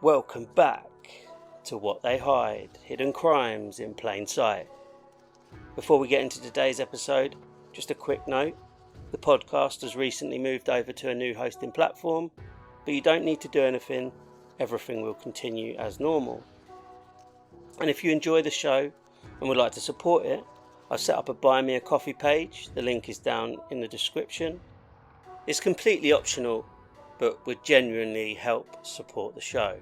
Welcome back to What They Hide, Hidden Crimes in Plain Sight. Before we get into today's episode, just a quick note. The podcast has recently moved over to a new hosting platform, but you don't need to do anything. Everything will continue as normal. And if you enjoy the show and would like to support it, I've set up a Buy Me a Coffee page. The link is down in the description. It's completely optional, but would genuinely help support the show.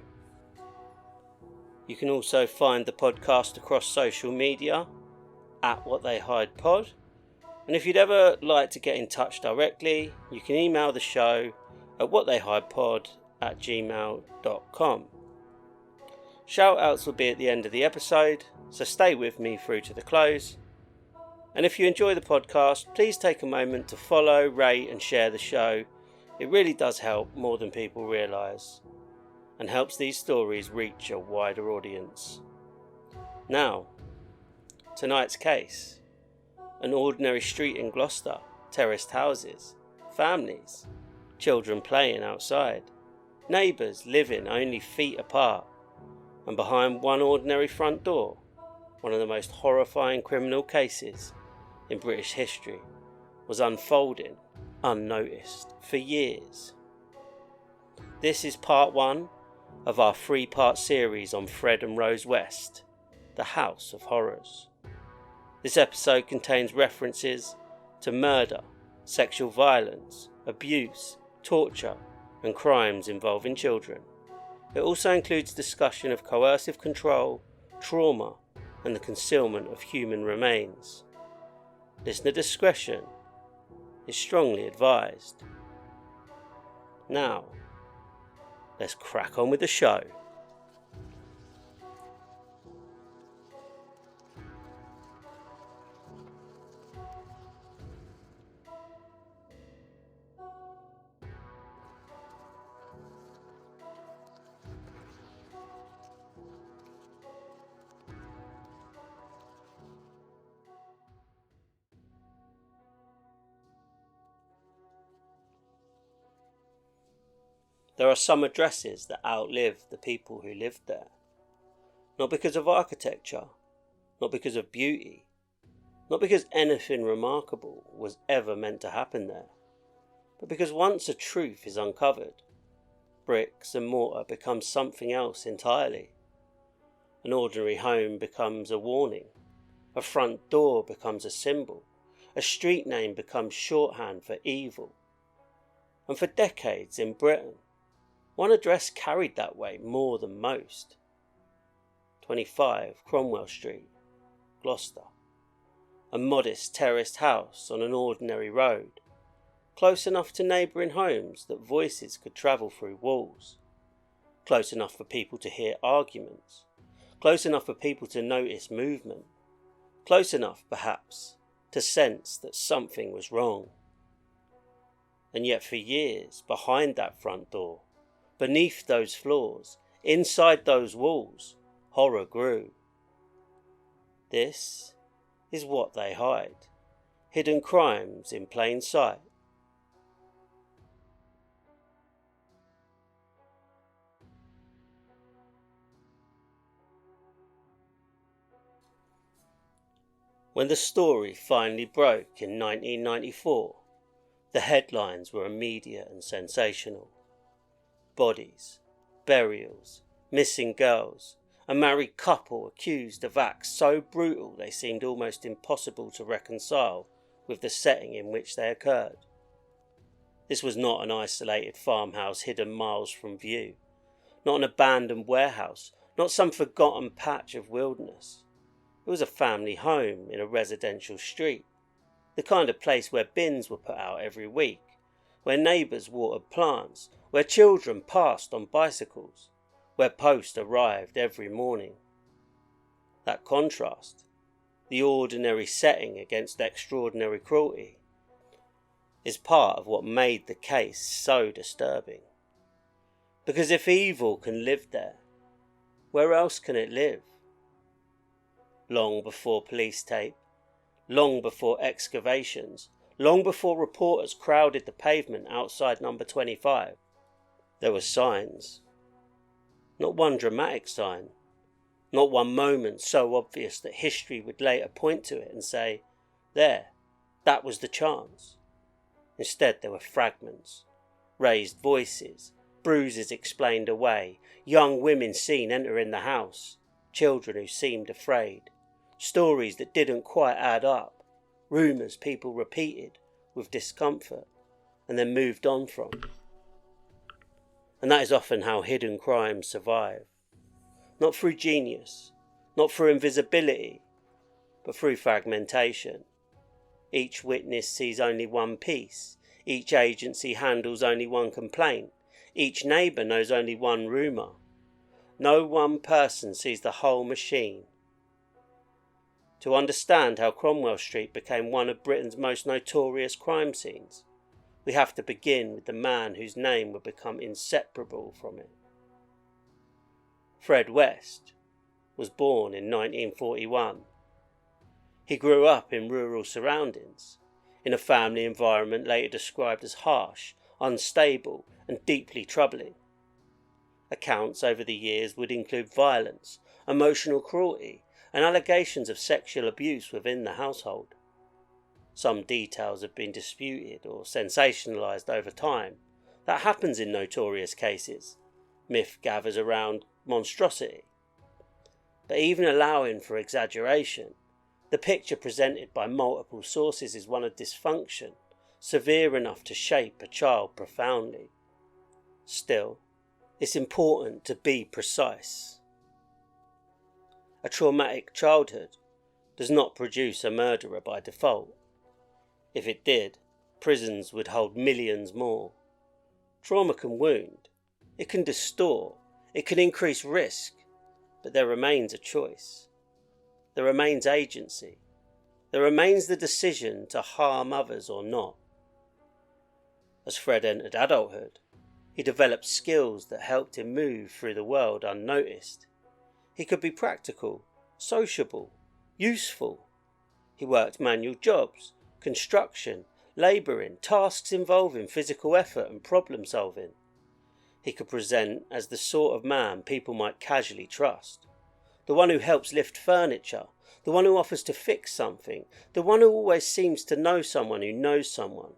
You can also find the podcast across social media at What They Hide Pod. And if you'd ever like to get in touch directly, you can email the show at whattheyhidepod@gmail.com. Shout outs will be at the end of the episode, so stay with me through to the close. And if you enjoy the podcast, please take a moment to follow, rate and share the show. It really does help more than people realise, and helps these stories reach a wider audience. Now, tonight's case. An ordinary street in Gloucester, terraced houses, families, children playing outside, neighbours living only feet apart, and behind one ordinary front door, one of the most horrifying criminal cases in British history was unfolding unnoticed for years. This is part 1 of our 3-part series on Fred and Rose West, the House of Horrors. This episode contains references to murder, sexual violence, abuse, torture and crimes involving children. It also includes discussion of coercive control, trauma and the concealment of human remains. Listener discretion is strongly advised. Now, let's crack on with the show. There are some addresses that outlive the people who lived there. Not because of architecture, not because of beauty, not because anything remarkable was ever meant to happen there, but because once a truth is uncovered, bricks and mortar become something else entirely. An ordinary home becomes a warning, a front door becomes a symbol, a street name becomes shorthand for evil. And for decades in Britain, one address carried that way more than most. 25 Cromwell Street, Gloucester. A modest terraced house on an ordinary road, close enough to neighbouring homes that voices could travel through walls, close enough for people to hear arguments, close enough for people to notice movement, close enough, perhaps, to sense that something was wrong. And yet for years, behind that front door, beneath those floors, inside those walls, horror grew. This is What They Hide, Hidden Crimes in Plain Sight. When the story finally broke in 1994, the headlines were immediate and sensational. Bodies, burials, missing girls, a married couple accused of acts so brutal they seemed almost impossible to reconcile with the setting in which they occurred. This was not an isolated farmhouse hidden miles from view, not an abandoned warehouse, not some forgotten patch of wilderness. It was a family home in a residential street, the kind of place where bins were put out every week, where neighbours watered plants, where children passed on bicycles, where post arrived every morning. That contrast, the ordinary setting against extraordinary cruelty, is part of what made the case so disturbing. Because if evil can live there, where else can it live? Long before police tape, long before excavations, long before reporters crowded the pavement outside number 25, there were signs. not one dramatic sign, not one moment so obvious that history would later point to it and say, there, that was the chance. Instead there were fragments, raised voices, bruises explained away, young women seen entering the house, children who seemed afraid, stories that didn't quite add up, rumours people repeated with discomfort and then moved on from. And that is often how hidden crimes survive. Not through genius, not through invisibility, but through fragmentation. Each witness sees only one piece, each agency handles only one complaint, each neighbour knows only one rumour. No one person sees the whole machine. To understand how Cromwell Street became one of Britain's most notorious crime scenes, we have to begin with the man whose name would become inseparable from it. Fred West was born in 1941. He grew up in rural surroundings, in a family environment later described as harsh, unstable and deeply troubling. Accounts over the years would include violence, emotional cruelty and allegations of sexual abuse within the household. Some details have been disputed or sensationalised over time. That happens in notorious cases. Myth gathers around monstrosity. But even allowing for exaggeration, the picture presented by multiple sources is one of dysfunction, severe enough to shape a child profoundly. Still, it's important to be precise. A traumatic childhood does not produce a murderer by default. If it did, prisons would hold millions more. Trauma can wound, it can distort, it can increase risk, but there remains a choice. There remains agency. There remains the decision to harm others or not. As Fred entered adulthood, he developed skills that helped him move through the world unnoticed. He could be practical, sociable, useful. He worked manual jobs, construction, labouring, tasks involving physical effort and problem solving. He could present as the sort of man people might casually trust. The one who helps lift furniture, the one who offers to fix something, the one who always seems to know someone who knows someone.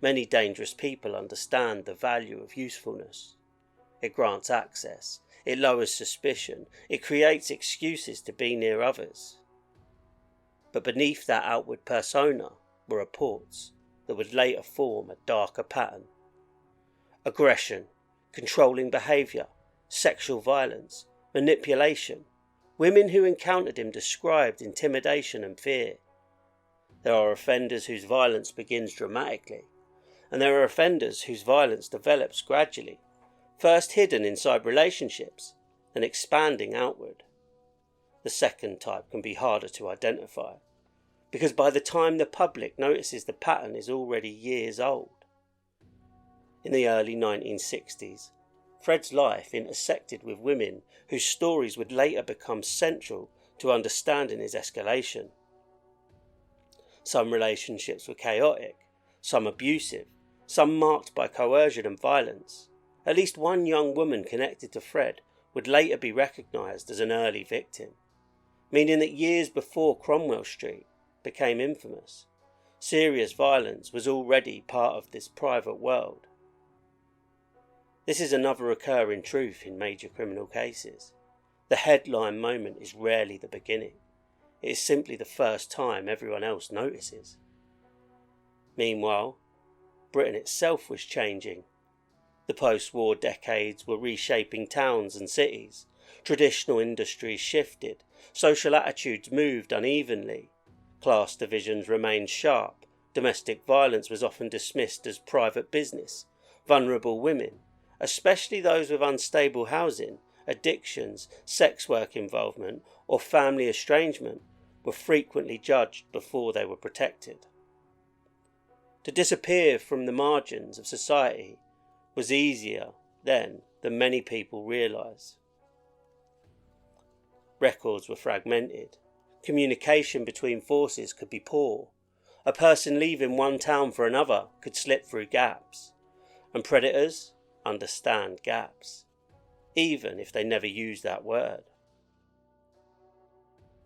Many dangerous people understand the value of usefulness. It grants access, it lowers suspicion, it creates excuses to be near others. But beneath that outward persona were reports that would later form a darker pattern. Aggression, controlling behaviour, sexual violence, manipulation. Women who encountered him described intimidation and fear. There are offenders whose violence begins dramatically, and there are offenders whose violence develops gradually, first hidden inside relationships, then expanding outward. The second type can be harder to identify, because by the time the public notices the pattern is already years old. In the early 1960s, Fred's life intersected with women whose stories would later become central to understanding his escalation. Some relationships were chaotic, some abusive, some marked by coercion and violence. At least one young woman connected to Fred would later be recognised as an early victim, meaning that years before Cromwell Street became infamous, serious violence was already part of this private world. This is another recurring truth in major criminal cases. The headline moment is rarely the beginning. It is simply the first time everyone else notices. Meanwhile, Britain itself was changing. The post-war decades were reshaping towns and cities. Traditional industries shifted. Social attitudes moved unevenly. Class divisions remained sharp. Domestic violence was often dismissed as private business. Vulnerable women, especially those with unstable housing, addictions, sex work involvement, or family estrangement, were frequently judged before they were protected. To disappear from the margins of society was easier then than many people realise. Records were fragmented. Communication between forces could be poor. A person leaving one town for another could slip through gaps. And predators understand gaps. even if they never used that word.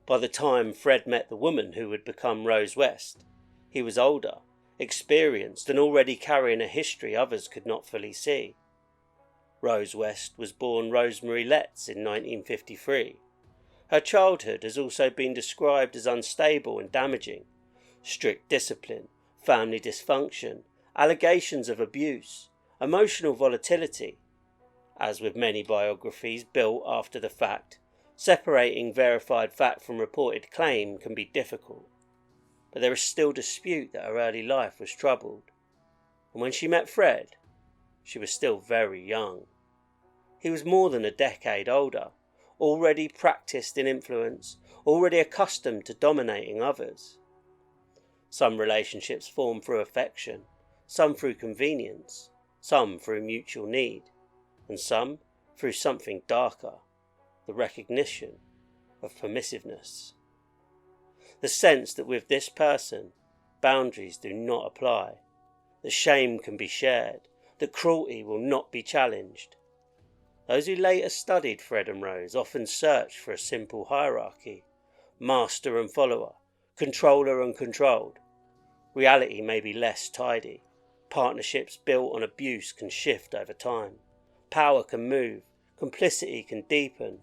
By the time Fred met the woman who would become Rose West, he was older, experienced, and already carrying a history others could not fully see. Rose West was born Rosemary Letts in 1953. Her childhood has also been described as unstable and damaging. Strict discipline, family dysfunction, allegations of abuse, emotional volatility. As with many biographies built after the fact, separating verified fact from reported claim can be difficult. But there is still dispute that her early life was troubled. And when she met Fred, she was still very young. He was more than a decade older, already practiced in influence, already accustomed to dominating others. Some relationships form through affection, some through convenience, some through mutual need, and some through something darker, the recognition of permissiveness. The sense that with this person, boundaries do not apply, that shame can be shared, that cruelty will not be challenged. Those who later studied Fred and Rose often searched for a simple hierarchy, master and follower, controller and controlled. Reality may be less tidy. Partnerships built on abuse can shift over time. Power can move. Complicity can deepen.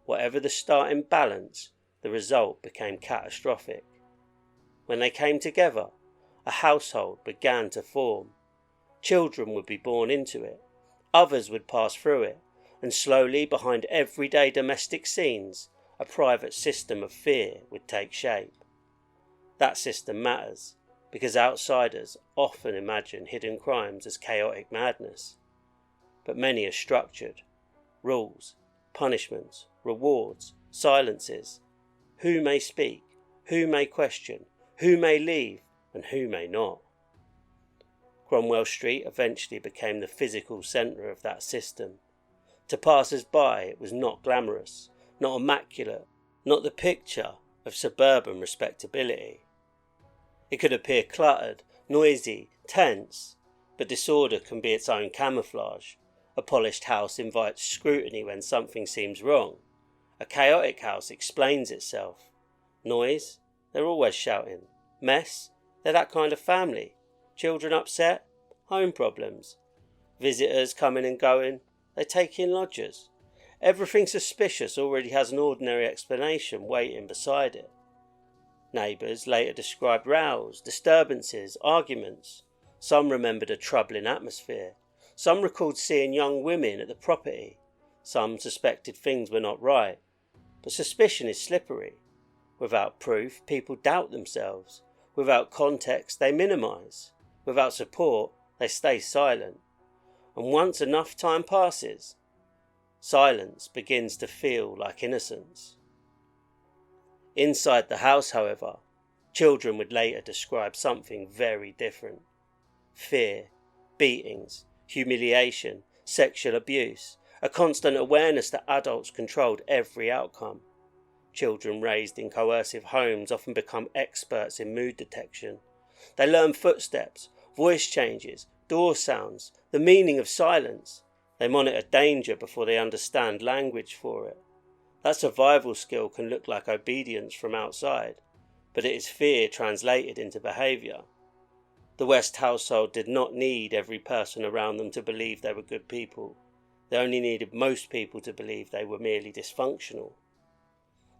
Whatever the starting balance, the result became catastrophic. When they came together, a household began to form. Children would be born into it. Others would pass through it. And slowly, behind everyday domestic scenes, a private system of fear would take shape. That system matters, because outsiders often imagine hidden crimes as chaotic madness. But many are structured. Rules, punishments, rewards, silences. Who may speak, who may question, who may leave, and who may not. Cromwell Street eventually became the physical centre of that system. To passers-by it was not glamorous, not immaculate, not the picture of suburban respectability. It could appear cluttered, noisy, tense, but disorder can be its own camouflage. A polished house invites scrutiny when something seems wrong. A chaotic house explains itself. Noise? They're always shouting. Mess? They're that kind of family. Children upset? Home problems. Visitors coming and going? They take in lodgers. Everything suspicious already has an ordinary explanation waiting beside it. Neighbours later described rows, disturbances, arguments. Some remembered a troubling atmosphere. Some recalled seeing young women at the property. Some suspected things were not right. But suspicion is slippery. Without proof, people doubt themselves. Without context, they minimise. Without support, they stay silent. And once enough time passes, silence begins to feel like innocence. Inside the house, however, children would later describe something very different. Fear, beatings, humiliation, sexual abuse, a constant awareness that adults controlled every outcome. Children raised in coercive homes often become experts in mood detection. They learn footsteps, voice changes, door sounds, the meaning of silence. They monitor danger before they understand language for it. That survival skill can look like obedience from outside, but it is fear translated into behaviour. The West household did not need every person around them to believe they were good people. They only needed most people to believe they were merely dysfunctional.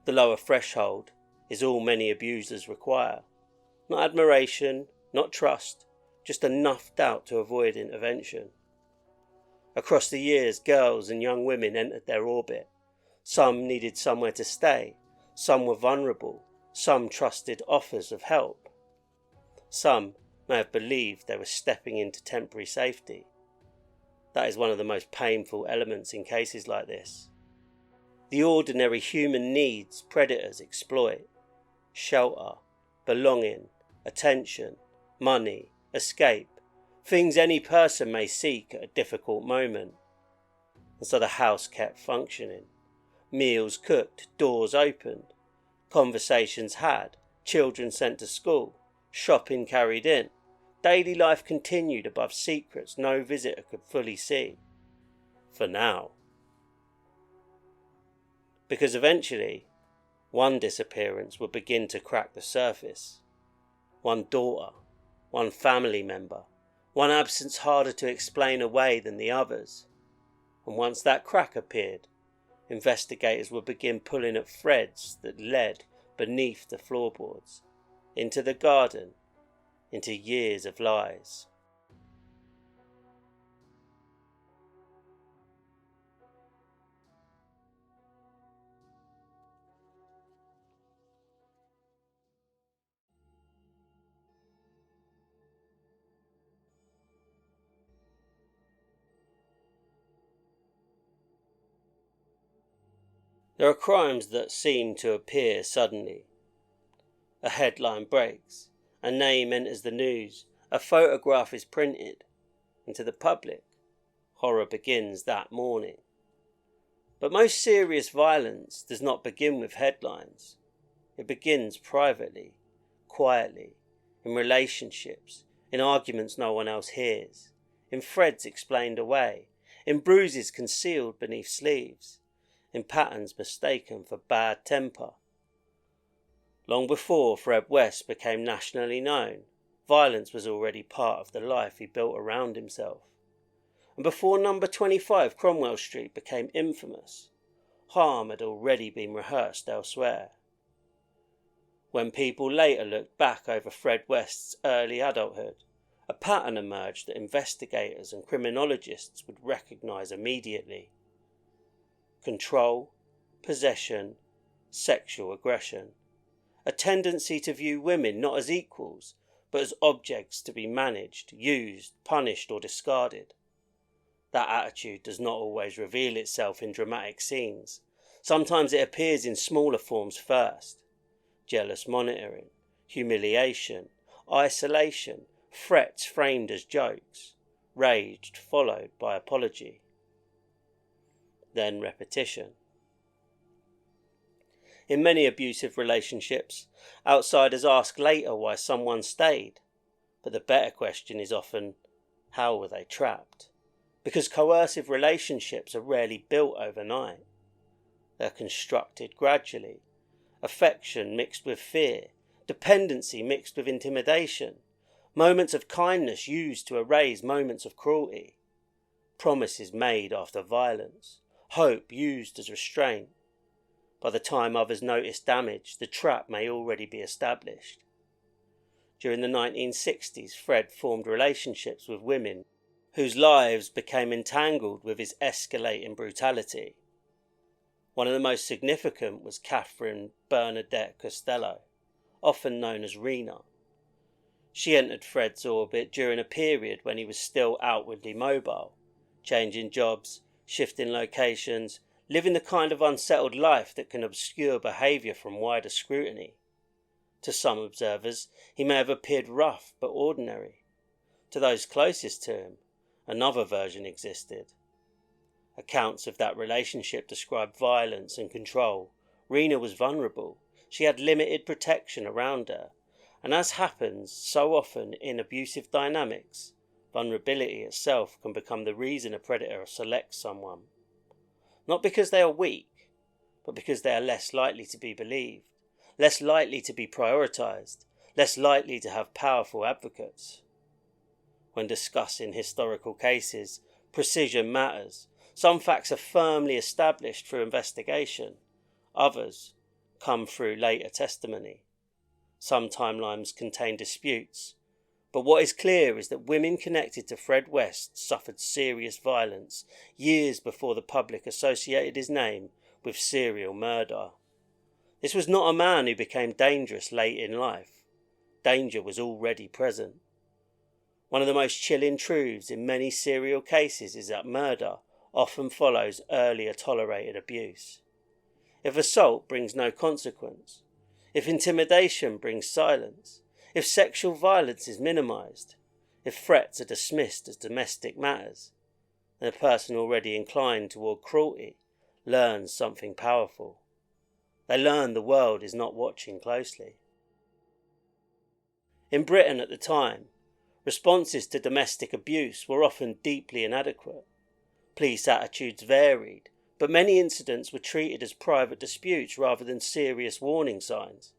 The lower threshold is all many abusers require. Not admiration, not trust, just enough doubt to avoid intervention. Across the years, girls and young women entered their orbit. Some needed somewhere to stay, some were vulnerable, some trusted offers of help. Some may have believed they were stepping into temporary safety. That is one of the most painful elements in cases like this. The ordinary human needs predators exploit: shelter, belonging, attention, money, escape, things any person may seek at a difficult moment. And so the house kept functioning. Meals cooked, doors opened, conversations had, children sent to school, shopping carried in. Daily life continued above secrets no visitor could fully see. For now. because eventually one disappearance would begin to crack the surface. One daughter, one family member, one absence harder to explain away than the others. And once that crack appeared, investigators would begin pulling at threads that led beneath the floorboards, into the garden, into years of lies. There are crimes that seem to appear suddenly. A headline breaks, a name enters the news, a photograph is printed, and to the public, horror begins that morning. But most serious violence does not begin with headlines. It begins privately, quietly, in relationships, in arguments no one else hears, in threads explained away, in bruises concealed beneath sleeves, in patterns mistaken for bad temper. Long before Fred West became nationally known, violence was already part of the life he built around himself. And before number 25 Cromwell Street became infamous, harm had already been rehearsed elsewhere. When people later looked back over Fred West's early adulthood, a pattern emerged that investigators and criminologists would recognise immediately. Control, possession, sexual aggression. A tendency to view women not as equals, but as objects to be managed, used, punished or discarded. That attitude does not always reveal itself in dramatic scenes. Sometimes it appears in smaller forms first. Jealous monitoring, humiliation, isolation, threats framed as jokes, rage followed by apology. Then repetition. In many abusive relationships, outsiders ask later why someone stayed, but the better question is often, how were they trapped? Because coercive relationships are rarely built overnight. They're constructed gradually. Affection mixed with fear, dependency mixed with intimidation, moments of kindness used to erase moments of cruelty, promises made after violence, hope used as restraint. By the time others notice damage, the trap may already be established. During the 1960s, Fred formed relationships with women whose lives became entangled with his escalating brutality. One of the most significant was Catherine Bernadette Costello, often known as Rena. She entered Fred's orbit during a period when he was still outwardly mobile, changing jobs, shifting locations, living the kind of unsettled life that can obscure behaviour from wider scrutiny. To some observers, he may have appeared rough but ordinary. To those closest to him, another version existed. Accounts of that relationship describe violence and control. Rena was vulnerable. She had limited protection around her. And as happens so often in abusive dynamics, vulnerability itself can become the reason a predator selects someone. Not because they are weak, but because they are less likely to be believed, less likely to be prioritised, less likely to have powerful advocates. When discussing historical cases, precision matters. Some facts are firmly established through investigation. Others come through later testimony. Some timelines contain disputes. But what is clear is that women connected to Fred West suffered serious violence years before the public associated his name with serial murder. This was not a man who became dangerous late in life. Danger was already present. One of the most chilling truths in many serial cases is that murder often follows earlier tolerated abuse. If assault brings no consequence, if intimidation brings silence, if sexual violence is minimised, if threats are dismissed as domestic matters, then a person already inclined toward cruelty learns something powerful. They learn the world is not watching closely. In Britain at the time, responses to domestic abuse were often deeply inadequate. Police attitudes varied, but many incidents were treated as private disputes rather than serious warning signs.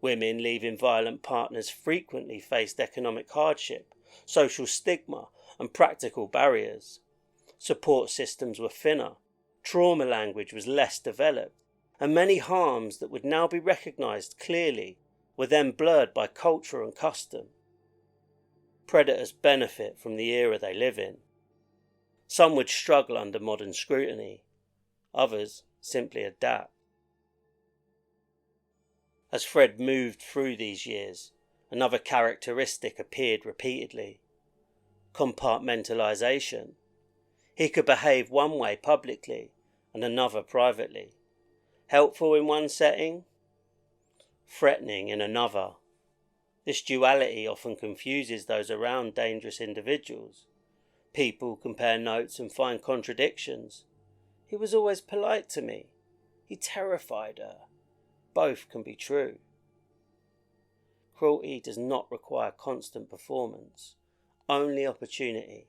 Women leaving violent partners frequently faced economic hardship, social stigma, and practical barriers. Support systems were thinner, trauma language was less developed, and many harms that would now be recognised clearly were then blurred by culture and custom. Predators benefit from the era they live in. Some would struggle under modern scrutiny, others simply adapt. As Fred moved through these years, another characteristic appeared repeatedly: compartmentalisation. He could behave one way publicly and another privately. Helpful in one setting, threatening in another. This duality often confuses those around dangerous individuals. People compare notes and find contradictions. He was always polite to me. He terrified her. Both can be true. Cruelty does not require constant performance, only opportunity.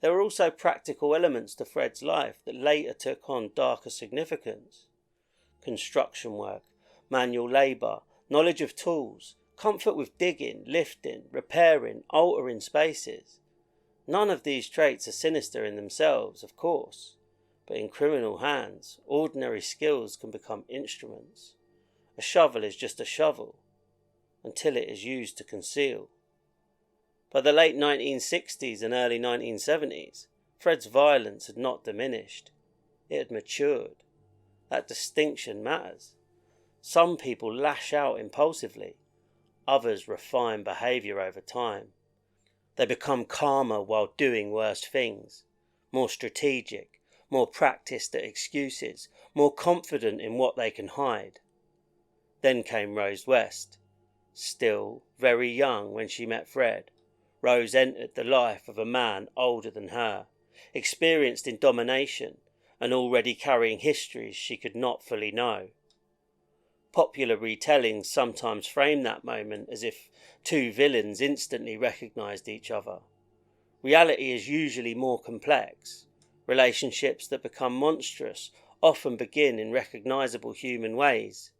There were also practical elements to Fred's life that later took on darker significance. Construction work, manual labour, knowledge of tools, comfort with digging, lifting, repairing, altering spaces. None of these traits are sinister in themselves, of course, but in criminal hands, ordinary skills can become instruments. A shovel is just a shovel, until it is used to conceal. By the late 1960s and early 1970s, Fred's violence had not diminished. It had matured. That distinction matters. Some people lash out impulsively. Others refine behaviour over time. They become calmer while doing worse things, more strategic, more practiced at excuses, more confident in what they can hide. Then came Rose West. Still very young when she met Fred, Rose entered the life of a man older than her, experienced in domination, and already carrying histories she could not fully know. Popular retellings sometimes frame that moment as if two villains instantly recognised each other. Reality is usually more complex. Relationships that become monstrous often begin in recognisable human ways.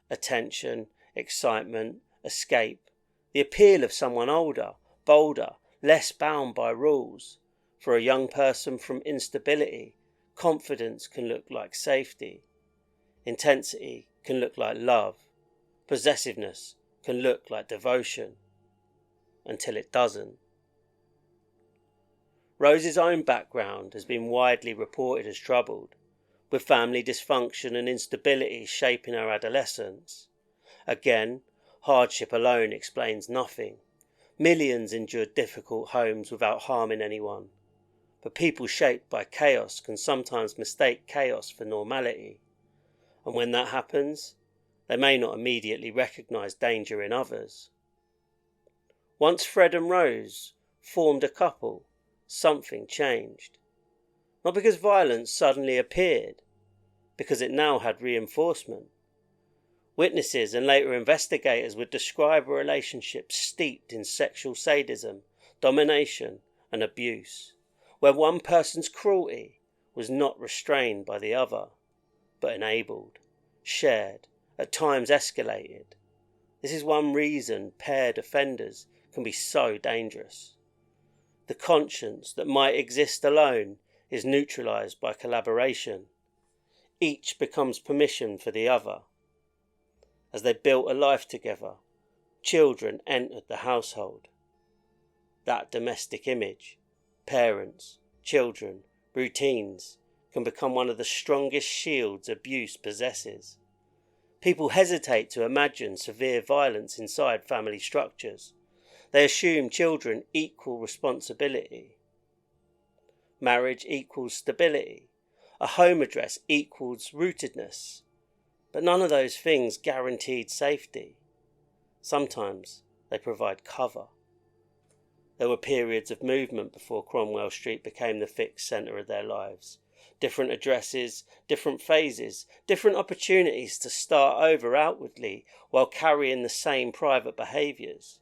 Attention, excitement, escape, the appeal of someone older, bolder, less bound by rules. For a young person from instability, confidence can look like safety. Intensity can look like love. Possessiveness can look like devotion. Until it doesn't. Rose's own background has been widely reported as troubled, with family dysfunction and instability shaping her adolescence. Again, hardship alone explains nothing. Millions endured difficult homes without harming anyone. But people shaped by chaos can sometimes mistake chaos for normality. And when that happens, they may not immediately recognise danger in others. Once Fred and Rose formed a couple, something changed. Not because violence suddenly appeared, because it now had reinforcement. Witnesses and later investigators would describe a relationship steeped in sexual sadism, domination and abuse, where one person's cruelty was not restrained by the other, but enabled, shared, at times escalated. This is one reason paired offenders can be so dangerous. The conscience that might exist alone is neutralised by collaboration. Each becomes permission for the other. As they built a life together, children entered the household. That domestic image, parents, children, routines, can become one of the strongest shields abuse possesses. People hesitate to imagine severe violence inside family structures. They assume children equal responsibility. Marriage equals stability. A home address equals rootedness. But none of those things guaranteed safety. Sometimes they provide cover. There were periods of movement before Cromwell Street became the fixed centre of their lives. Different addresses, different phases, different opportunities to start over outwardly while carrying the same private behaviours.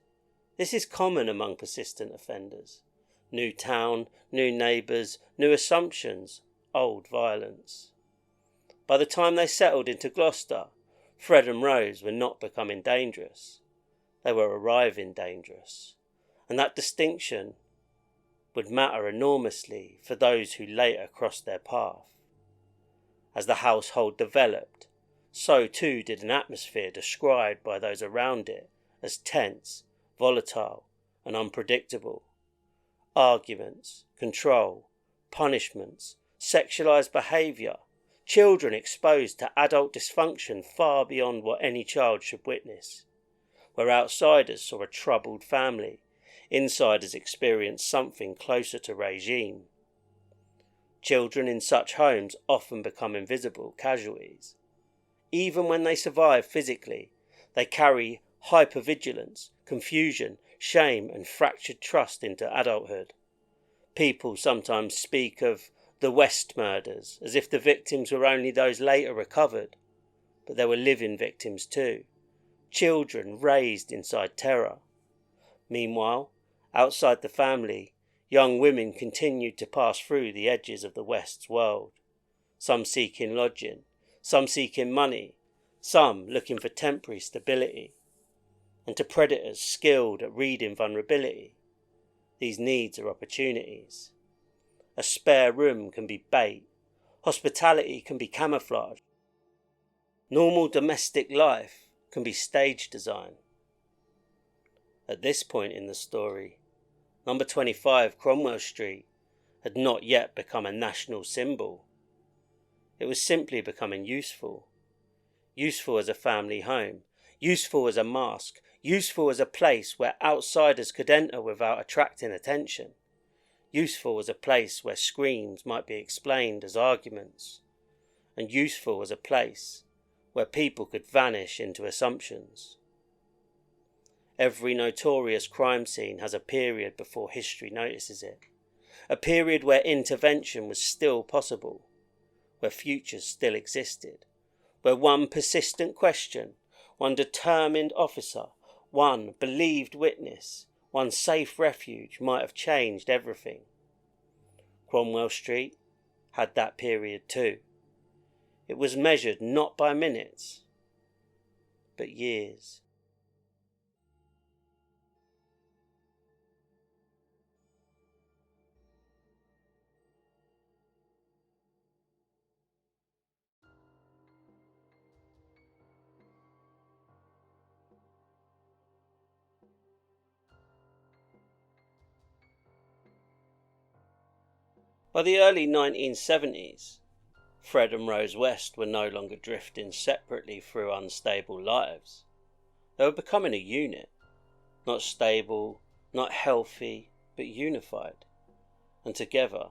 This is common among persistent offenders. New town, new neighbours, new assumptions, old violence. By the time they settled into Gloucester, Fred and Rose were not becoming dangerous. They were arriving dangerous. And that distinction would matter enormously for those who later crossed their path. As the household developed, so too did an atmosphere described by those around it as tense, volatile, and unpredictable. Arguments, control, punishments, sexualized behaviour, children exposed to adult dysfunction far beyond what any child should witness. Where outsiders saw a troubled family, insiders experienced something closer to regime. Children in such homes often become invisible casualties. Even when they survive physically, they carry hypervigilance, confusion, shame and fractured trust into adulthood. People sometimes speak of the West murders as if the victims were only those later recovered, but there were living victims too, children raised inside terror. Meanwhile, outside the family, young women continued to pass through the edges of the West's world, some seeking lodging, some seeking money, some looking for temporary stability, and to predators skilled at reading vulnerability. These needs are opportunities. A spare room can be bait. Hospitality can be camouflage. Normal domestic life can be stage design. At this point in the story, number 25 Cromwell Street had not yet become a national symbol. It was simply becoming useful. Useful as a family home, useful as a mask, useful as a place where outsiders could enter without attracting attention. Useful as a place where screams might be explained as arguments, and useful as a place where people could vanish into assumptions. Every notorious crime scene has a period before history notices it, a period where intervention was still possible, where futures still existed, where one persistent question, one determined officer, one believed witness, one safe refuge might have changed everything. Cromwell Street had that period too. It was measured not by minutes, but years. By the early 1970s, Fred and Rose West were no longer drifting separately through unstable lives. They were becoming a unit, not stable, not healthy, but unified. And together,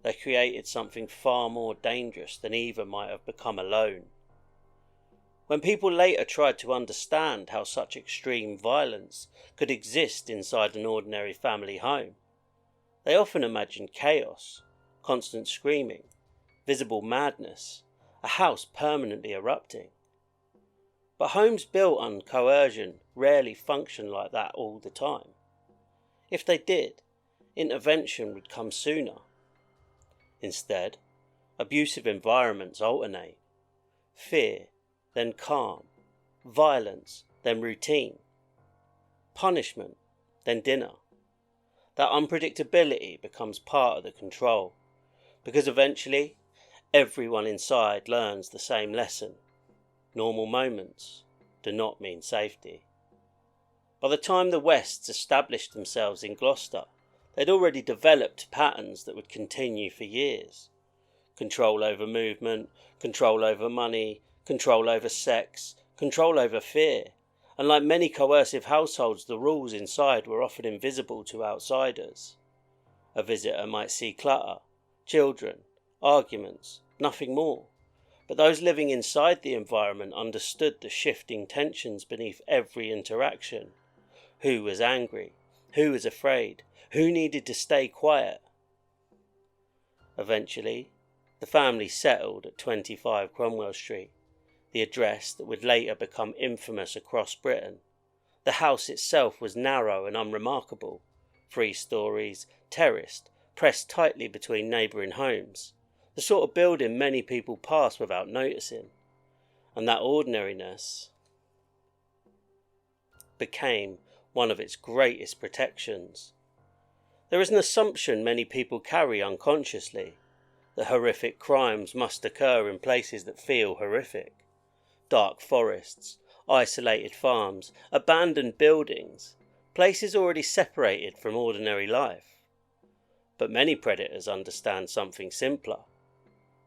they created something far more dangerous than either might have become alone. When people later tried to understand how such extreme violence could exist inside an ordinary family home, they often imagined chaos, constant screaming, visible madness, a house permanently erupting. But homes built on coercion rarely function like that all the time. If they did, intervention would come sooner. Instead, abusive environments alternate. Fear, then calm. Violence, then routine. Punishment, then dinner. That unpredictability becomes part of the control, because eventually everyone inside learns the same lesson. Normal moments do not mean safety. By the time the Wests established themselves in Gloucester, they'd already developed patterns that would continue for years. Control over movement, control over money, control over sex, control over fear. And like many coercive households, the rules inside were often invisible to outsiders. A visitor might see clutter, children, arguments, nothing more. But those living inside the environment understood the shifting tensions beneath every interaction. Who was angry? Who was afraid? Who needed to stay quiet? Eventually, the family settled at 25 Cromwell Street, the address that would later become infamous across Britain. The house itself was narrow and unremarkable, 3 stories, terraced, pressed tightly between neighbouring homes. the sort of building many people pass without noticing, and that ordinariness became one of its greatest protections. There is an assumption many people carry unconsciously, that horrific crimes must occur in places that feel horrific. Dark forests, isolated farms, abandoned buildings, places already separated from ordinary life. But many predators understand something simpler.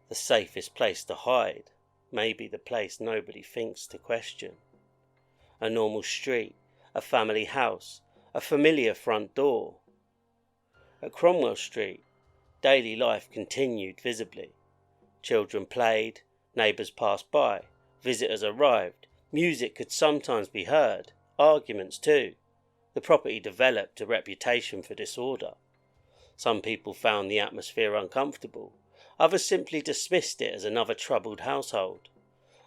The safest place to hide may be the place nobody thinks to question. A normal street, a family house, a familiar front door. At Cromwell Street, daily life continued visibly. Children played, neighbours passed by, visitors arrived, music could sometimes be heard, arguments too. The property developed a reputation for disorder. Some people found the atmosphere uncomfortable, others simply dismissed it as another troubled household.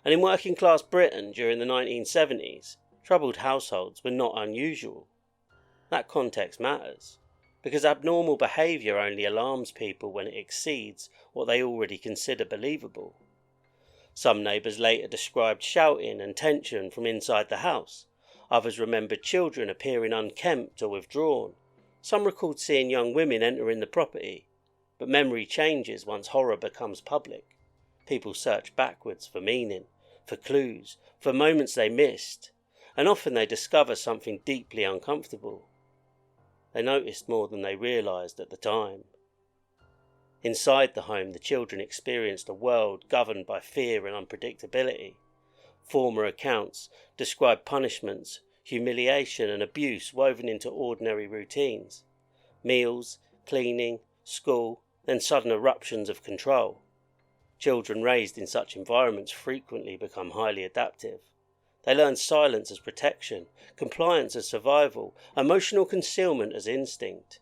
And in working class Britain during the 1970s, troubled households were not unusual. That context matters, because abnormal behaviour only alarms people when it exceeds what they already consider believable. Some neighbours later described shouting and tension from inside the house. Others remembered children appearing unkempt or withdrawn. Some recalled seeing young women entering the property. But memory changes once horror becomes public. People search backwards for meaning, for clues, for moments they missed, and often they discover something deeply uncomfortable. They noticed more than they realised at the time. Inside the home, the children experienced a world governed by fear and unpredictability. Former accounts describe punishments, humiliation and abuse woven into ordinary routines. Meals, cleaning, school, then sudden eruptions of control. Children raised in such environments frequently become highly adaptive. They learn silence as protection, compliance as survival, emotional concealment as instinct.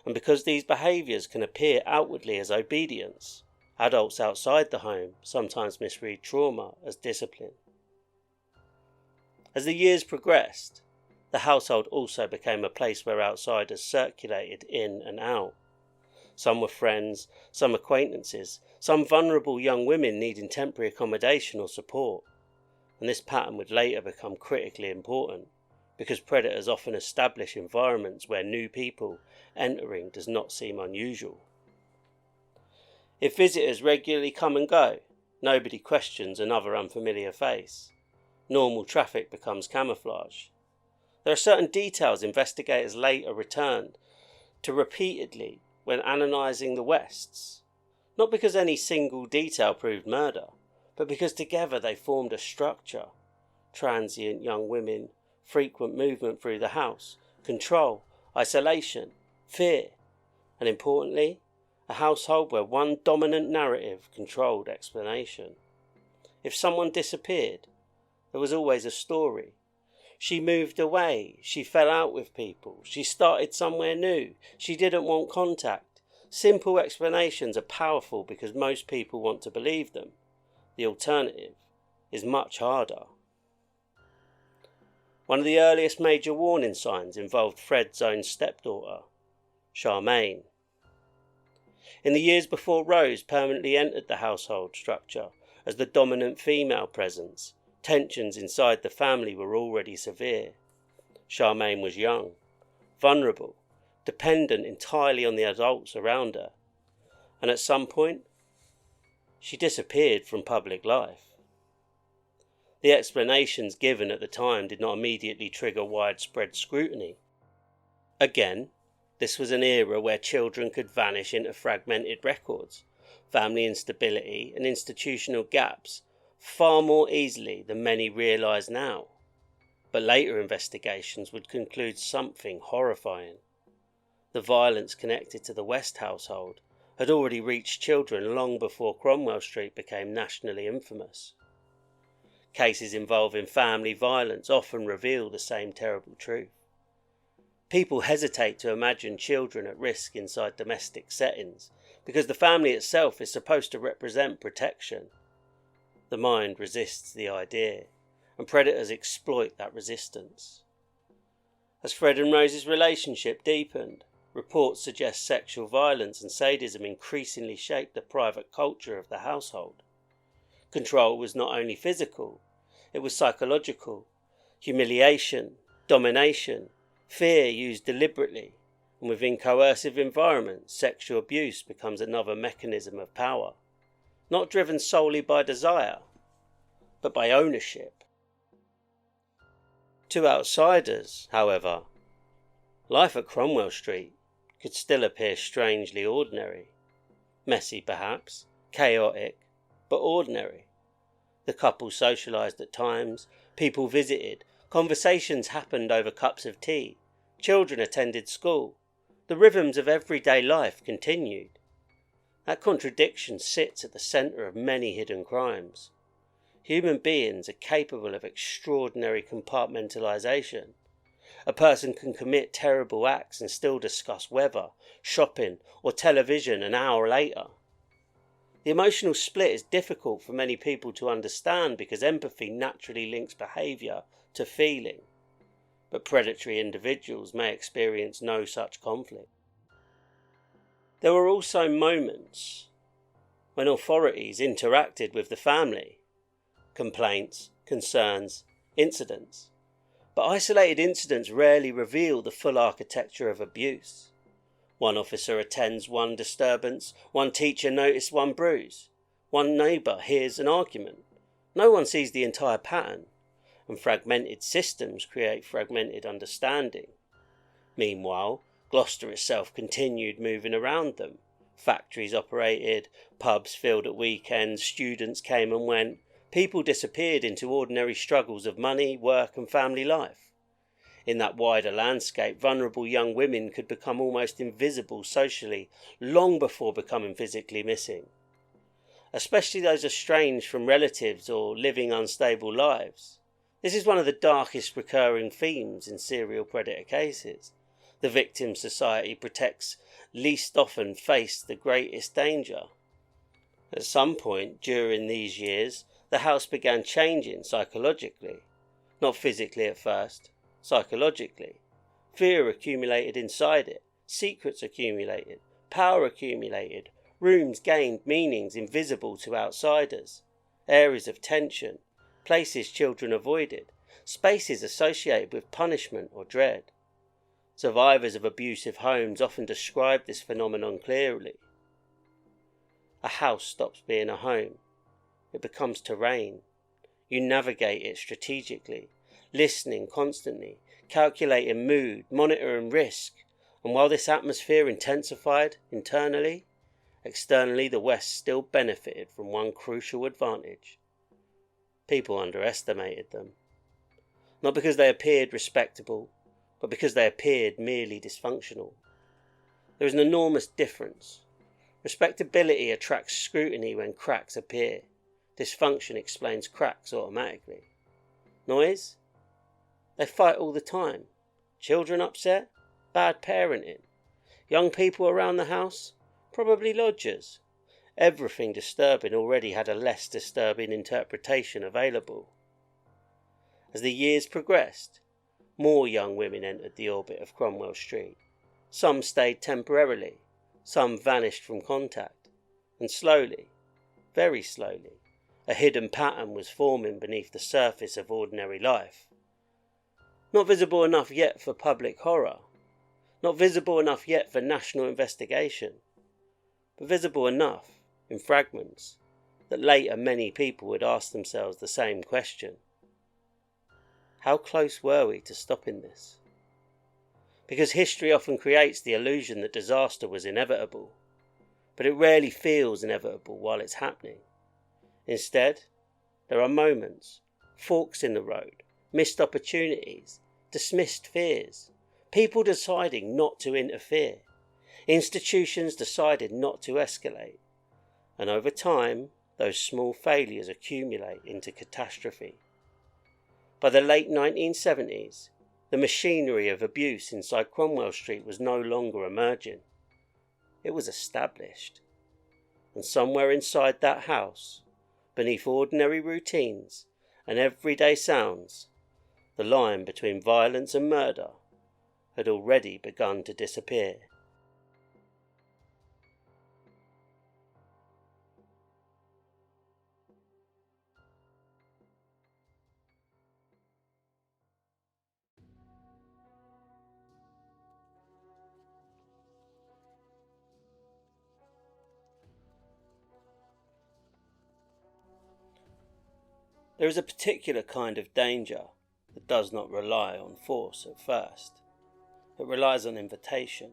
And because these behaviours can appear outwardly as obedience, adults outside the home sometimes misread trauma as discipline. As the years progressed, the household also became a place where outsiders circulated in and out. Some were friends, some acquaintances, some vulnerable young women needing temporary accommodation or support. And this pattern would later become critically important, because predators often establish environments where new people entering does not seem unusual. If visitors regularly come and go, nobody questions another unfamiliar face. Normal traffic becomes camouflage. There are certain details investigators later returned to repeatedly when analysing the Wests, not because any single detail proved murder, but because together they formed a structure. Transient young women, frequent movement through the house, control, isolation, fear, and importantly, a household where one dominant narrative controlled explanation. If someone disappeared, there was always a story. She moved away, she fell out with people, she started somewhere new, she didn't want contact. Simple explanations are powerful because most people want to believe them. The alternative is much harder. One of the earliest major warning signs involved Fred's own stepdaughter, Charmaine. In the years before Rose permanently entered the household structure as the dominant female presence, tensions inside the family were already severe. Charmaine was young, vulnerable, dependent entirely on the adults around her, and at some point, she disappeared from public life. The explanations given at the time did not immediately trigger widespread scrutiny. Again, this was an era where children could vanish into fragmented records, family instability and institutional gaps far more easily than many realise now. But later investigations would conclude something horrifying. The violence connected to the West household had already reached children long before Cromwell Street became nationally infamous. Cases involving family violence often reveal the same terrible truth. People hesitate to imagine children at risk inside domestic settings because the family itself is supposed to represent protection. The mind resists the idea, and predators exploit that resistance. As Fred and Rose's relationship deepened, Reports suggest sexual violence and sadism increasingly shaped the private culture of the household. Control was not only physical, it was psychological. Humiliation, domination, fear used deliberately, and within coercive environments, sexual abuse becomes another mechanism of power, not driven solely by desire, but by ownership. To outsiders, however, life at Cromwell Street could still appear strangely ordinary. Messy perhaps, chaotic, but ordinary. The couple socialised at times, people visited, conversations happened over cups of tea, children attended school, the rhythms of everyday life continued. That contradiction sits at the centre of many hidden crimes. Human beings are capable of extraordinary compartmentalisation. A person can commit terrible acts and still discuss weather, shopping, or television an hour later. The emotional split is difficult for many people to understand because empathy naturally links behaviour to feeling, but predatory individuals may experience no such conflict. There were also moments when authorities interacted with the family. Complaints, concerns, incidents. But isolated incidents rarely reveal the full architecture of abuse. One officer attends one disturbance, one teacher notices one bruise, one neighbour hears an argument. No one sees the entire pattern, and fragmented systems create fragmented understanding. Meanwhile, Gloucester itself continued moving around them. Factories operated, pubs filled at weekends, students came and went. People disappeared into ordinary struggles of money, work and family life. In that wider landscape, vulnerable young women could become almost invisible socially long before becoming physically missing. Especially those estranged from relatives or living unstable lives. This is one of the darkest recurring themes in serial predator cases. The victim society protects least often face the greatest danger. At some point during these years, the house began changing psychologically. Not physically at first, psychologically. Fear accumulated inside it, secrets accumulated, power accumulated, rooms gained meanings invisible to outsiders, areas of tension, places children avoided, spaces associated with punishment or dread. Survivors of abusive homes often describe this phenomenon clearly. A house stops being a home. It becomes terrain. You navigate it strategically, listening constantly, calculating mood, monitoring risk. And while this atmosphere intensified internally, externally the West still benefited from one crucial advantage. People underestimated them. Not because they appeared respectable, but because they appeared merely dysfunctional. There is an enormous difference. Respectability attracts scrutiny when cracks appear. Dysfunction explains cracks automatically. Noise? They fight all the time. Children upset? Bad parenting. Young people around the house? Probably lodgers. Everything disturbing already had a less disturbing interpretation available. As the years progressed, more young women entered the orbit of Cromwell Street. Some stayed temporarily, some vanished from contact, and slowly, very slowly, a hidden pattern was forming beneath the surface of ordinary life. Not visible enough yet for public horror, not visible enough yet for national investigation, but visible enough, in fragments, that later many people would ask themselves the same question. How close were we to stopping this? Because history often creates the illusion that disaster was inevitable, but it rarely feels inevitable while it's happening. Instead, there are moments, forks in the road, missed opportunities, dismissed fears, people deciding not to interfere, institutions decided not to escalate, and over time, those small failures accumulate into catastrophe. By the late 1970s, the machinery of abuse inside Cromwell Street was no longer emerging. It was established. And somewhere inside that house, beneath ordinary routines and everyday sounds, the line between violence and murder had already begun to disappear. There is a particular kind of danger that does not rely on force at first. It relies on invitation,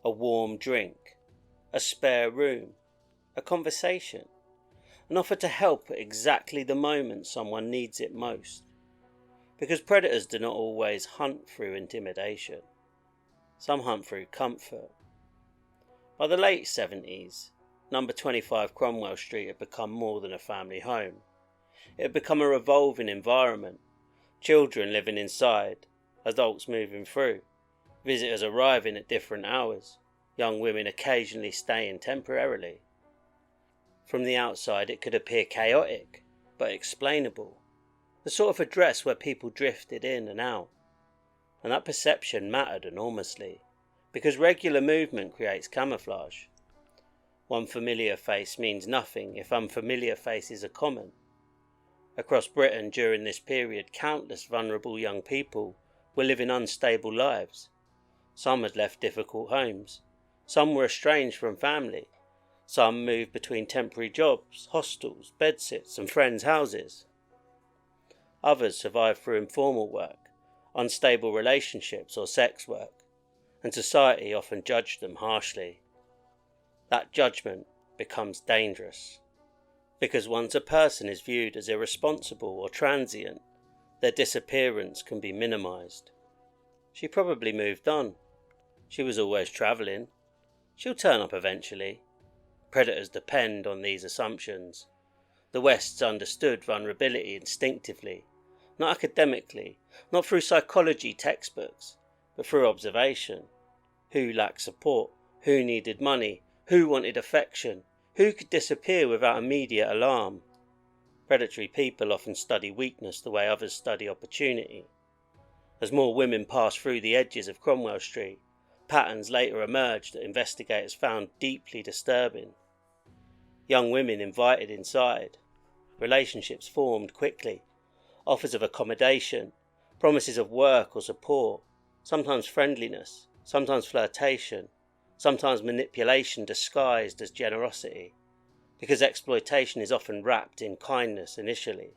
a warm drink, a spare room, a conversation, an offer to help at exactly the moment someone needs it most. Because predators do not always hunt through intimidation. Some hunt through comfort. By the late 70s, number 25 Cromwell Street had become more than a family home. It had become a revolving environment. Children living inside, adults moving through, visitors arriving at different hours, young women occasionally staying temporarily. From the outside it could appear chaotic, but explainable. The sort of address where people drifted in and out. And that perception mattered enormously, because regular movement creates camouflage. One familiar face means nothing if unfamiliar faces are common. Across Britain during this period, countless vulnerable young people were living unstable lives. Some had left difficult homes. Some were estranged from family. Some moved between temporary jobs, hostels, bedsits and friends' houses. Others survived through informal work, unstable relationships or sex work, and society often judged them harshly. That judgment becomes dangerous, because once a person is viewed as irresponsible or transient, their disappearance can be minimised. She probably moved on. She was always travelling. She'll turn up eventually. Predators depend on these assumptions. The West's understood vulnerability instinctively, not academically, not through psychology textbooks, but through observation. Who lacked support? Who needed money? Who wanted affection? Who could disappear without immediate alarm? Predatory people often study weakness the way others study opportunity. As more women passed through the edges of Cromwell Street, patterns later emerged that investigators found deeply disturbing. Young women invited inside. Relationships formed quickly. Offers of accommodation, promises of work or support, sometimes friendliness, sometimes flirtation, sometimes manipulation disguised as generosity, because exploitation is often wrapped in kindness initially.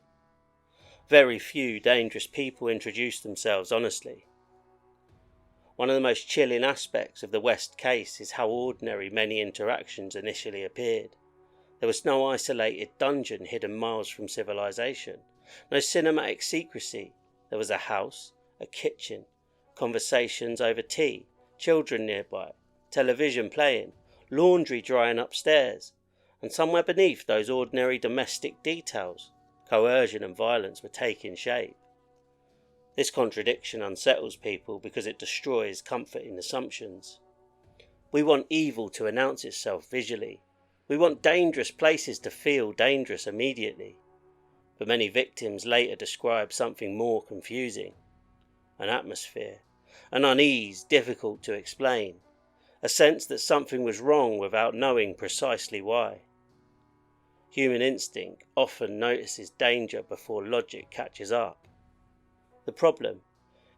Very few dangerous people introduce themselves honestly. One of the most chilling aspects of the West case is how ordinary many interactions initially appeared. There was no isolated dungeon hidden miles from civilization, no cinematic secrecy. There was a house, a kitchen, conversations over tea, children nearby, television playing, laundry drying upstairs, and somewhere beneath those ordinary domestic details, coercion and violence were taking shape. This contradiction unsettles people because it destroys comforting assumptions. We want evil to announce itself visually. We want dangerous places to feel dangerous immediately. But many victims later describe something more confusing. An atmosphere, an unease difficult to explain, a sense that something was wrong without knowing precisely why. Human instinct often notices danger before logic catches up. The problem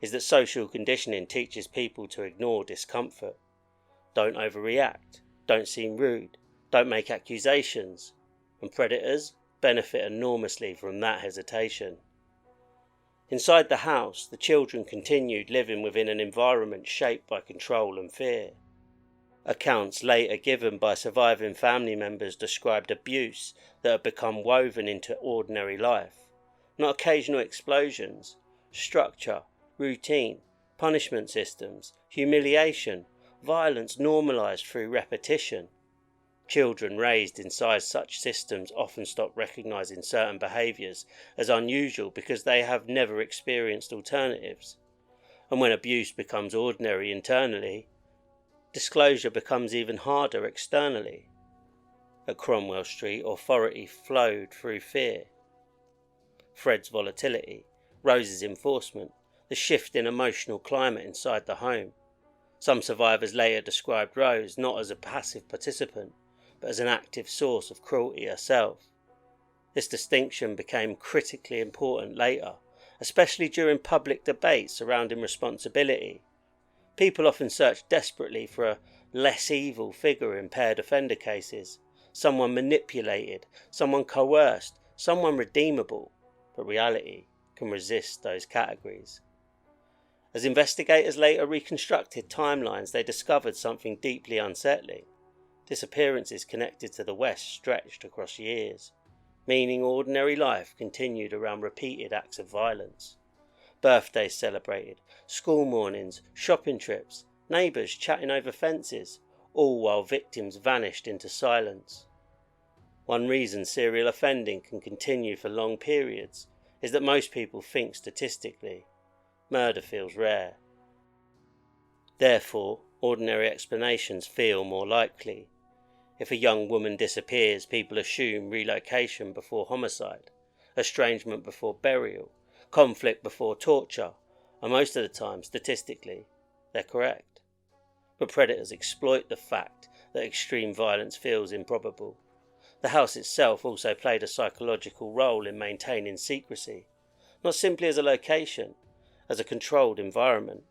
is that social conditioning teaches people to ignore discomfort. Don't overreact, don't seem rude, don't make accusations, and predators benefit enormously from that hesitation. Inside the house, the children continued living within an environment shaped by control and fear. Accounts later given by surviving family members described abuse that had become woven into ordinary life. Not occasional explosions, structure, routine, punishment systems, humiliation, violence normalised through repetition. Children raised inside such systems often stop recognising certain behaviours as unusual because they have never experienced alternatives. And when abuse becomes ordinary internally, disclosure becomes even harder externally. At Cromwell Street, authority flowed through fear. Fred's volatility, Rose's enforcement, the shift in emotional climate inside the home. Some survivors later described Rose not as a passive participant, but as an active source of cruelty herself. This distinction became critically important later, especially during public debates surrounding responsibility. People often searched desperately for a less evil figure in paired offender cases, someone manipulated, someone coerced, someone redeemable. but reality can resist those categories. As investigators later reconstructed timelines, they discovered something deeply unsettling. Disappearances connected to the West stretched across years, meaning ordinary life continued around repeated acts of violence. Birthdays celebrated, school mornings, shopping trips, neighbours chatting over fences, all while victims vanished into silence. One reason serial offending can continue for long periods is that most people think statistically. Murder feels rare. Therefore, ordinary explanations feel more likely. If a young woman disappears, people assume relocation before homicide, estrangement before burial, conflict before torture, and most of the time, statistically, they're correct. But predators exploit the fact that extreme violence feels improbable. The house itself also played a psychological role in maintaining secrecy, not simply as a location, as a controlled environment.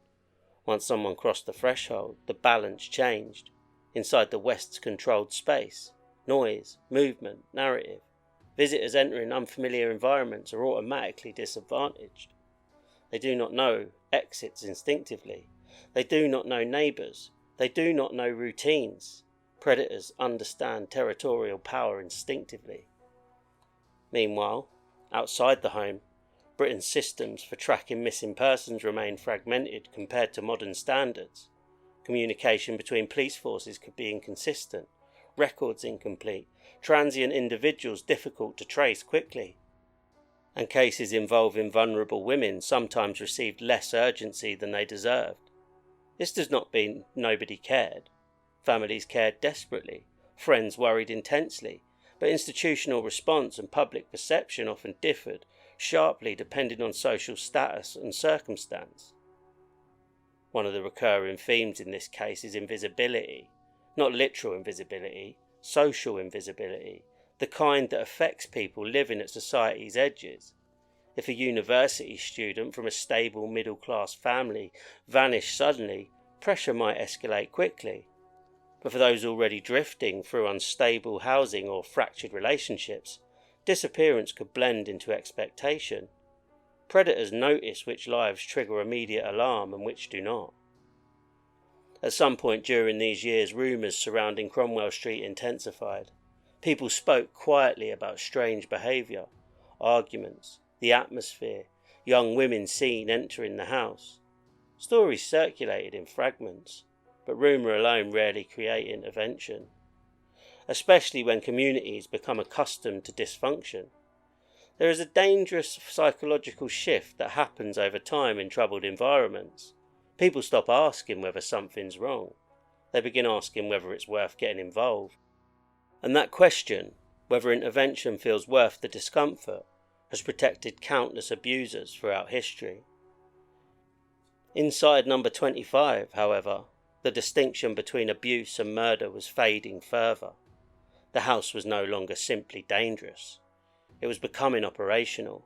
Once someone crossed the threshold, the balance changed. Inside the West's controlled space, noise, movement, narrative, visitors entering unfamiliar environments are automatically disadvantaged. They do not know exits instinctively. They do not know neighbours. They do not know routines. Predators understand territorial power instinctively. Meanwhile, outside the home, Britain's systems for tracking missing persons remain fragmented compared to modern standards. Communication between police forces could be inconsistent, records incomplete, transient individuals difficult to trace quickly. And cases involving vulnerable women sometimes received less urgency than they deserved. This does not mean nobody cared. Families cared desperately, friends worried intensely, but institutional response and public perception often differed sharply depending on social status and circumstance. One of the recurring themes in this case is invisibility, not literal invisibility, social invisibility, the kind that affects people living at society's edges. If a university student from a stable middle-class family vanished suddenly, pressure might escalate quickly. But for those already drifting through unstable housing or fractured relationships, disappearance could blend into expectation. Predators notice which lives trigger immediate alarm and which do not. At some point during these years, rumours surrounding Cromwell Street intensified. People spoke quietly about strange behaviour, arguments, the atmosphere, young women seen entering the house. Stories circulated in fragments, but rumour alone rarely create intervention, especially when communities become accustomed to dysfunction. There is a dangerous psychological shift that happens over time in troubled environments. People stop asking whether something's wrong. They begin asking whether it's worth getting involved. And that question, whether intervention feels worth the discomfort, has protected countless abusers throughout history. Inside number 25, however, the distinction between abuse and murder was fading further. The house was no longer simply dangerous. It was becoming operational,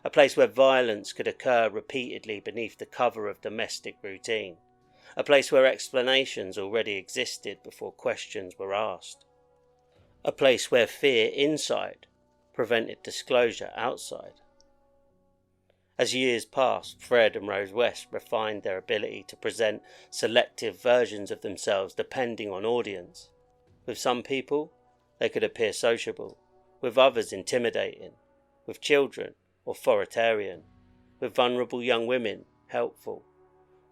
a place where violence could occur repeatedly beneath the cover of domestic routine, a place where explanations already existed before questions were asked, a place where fear inside prevented disclosure outside. As years passed, Fred and Rose West refined their ability to present selective versions of themselves depending on audience. With some people, they could appear sociable, with others intimidating, with children authoritarian, with vulnerable young women helpful.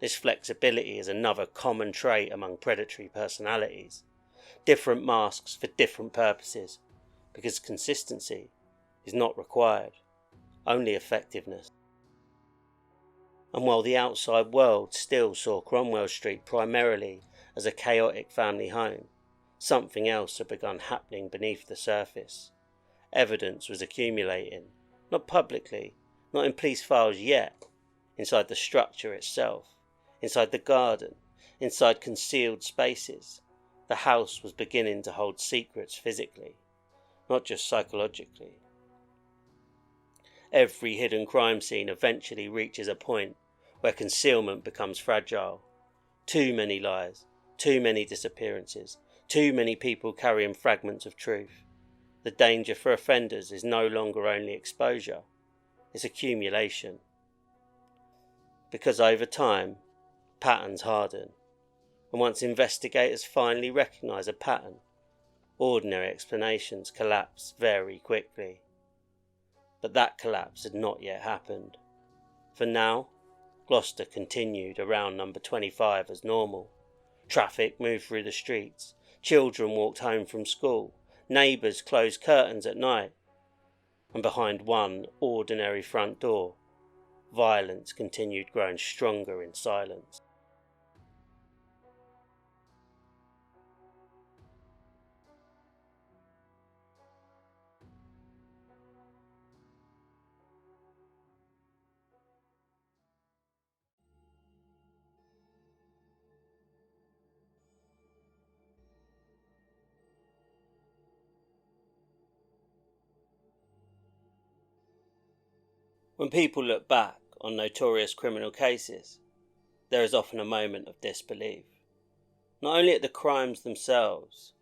This flexibility is another common trait among predatory personalities. Different masks for different purposes, because consistency is not required, only effectiveness. And while the outside world still saw Cromwell Street primarily as a chaotic family home, something else had begun happening beneath the surface. Evidence was accumulating, not publicly, not in police files yet, inside the structure itself, inside the garden, inside concealed spaces. The house was beginning to hold secrets physically, not just psychologically. Every hidden crime scene eventually reaches a point where concealment becomes fragile. Too many lies, too many disappearances, too many people carrying fragments of truth. The danger for offenders is no longer only exposure, it's accumulation. Because over time, patterns harden, and once investigators finally recognise a pattern, ordinary explanations collapse very quickly. But that collapse had not yet happened. For now, Gloucester continued around number 25 as normal. Traffic moved through the streets, children walked home from school, neighbours closed curtains at night, and behind one ordinary front door, violence continued growing stronger in silence. When people look back on notorious criminal cases, there is often a moment of disbelief, not only at the crimes themselves,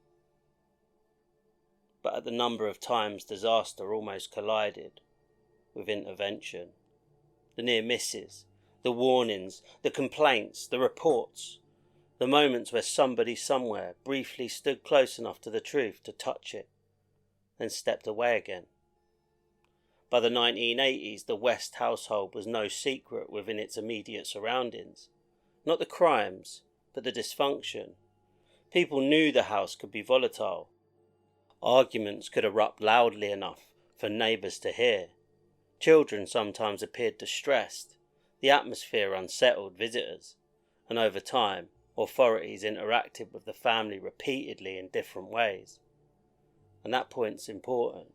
but at the number of times disaster almost collided with intervention. The near misses, the warnings, the complaints, the reports, the moments where somebody somewhere briefly stood close enough to the truth to touch it, then stepped away again. By the 1980s, the West household was no secret within its immediate surroundings. Not the crimes, but the dysfunction. People knew the house could be volatile. Arguments could erupt loudly enough for neighbours to hear. Children sometimes appeared distressed. The atmosphere unsettled visitors. And over time, authorities interacted with the family repeatedly in different ways. And that point's important,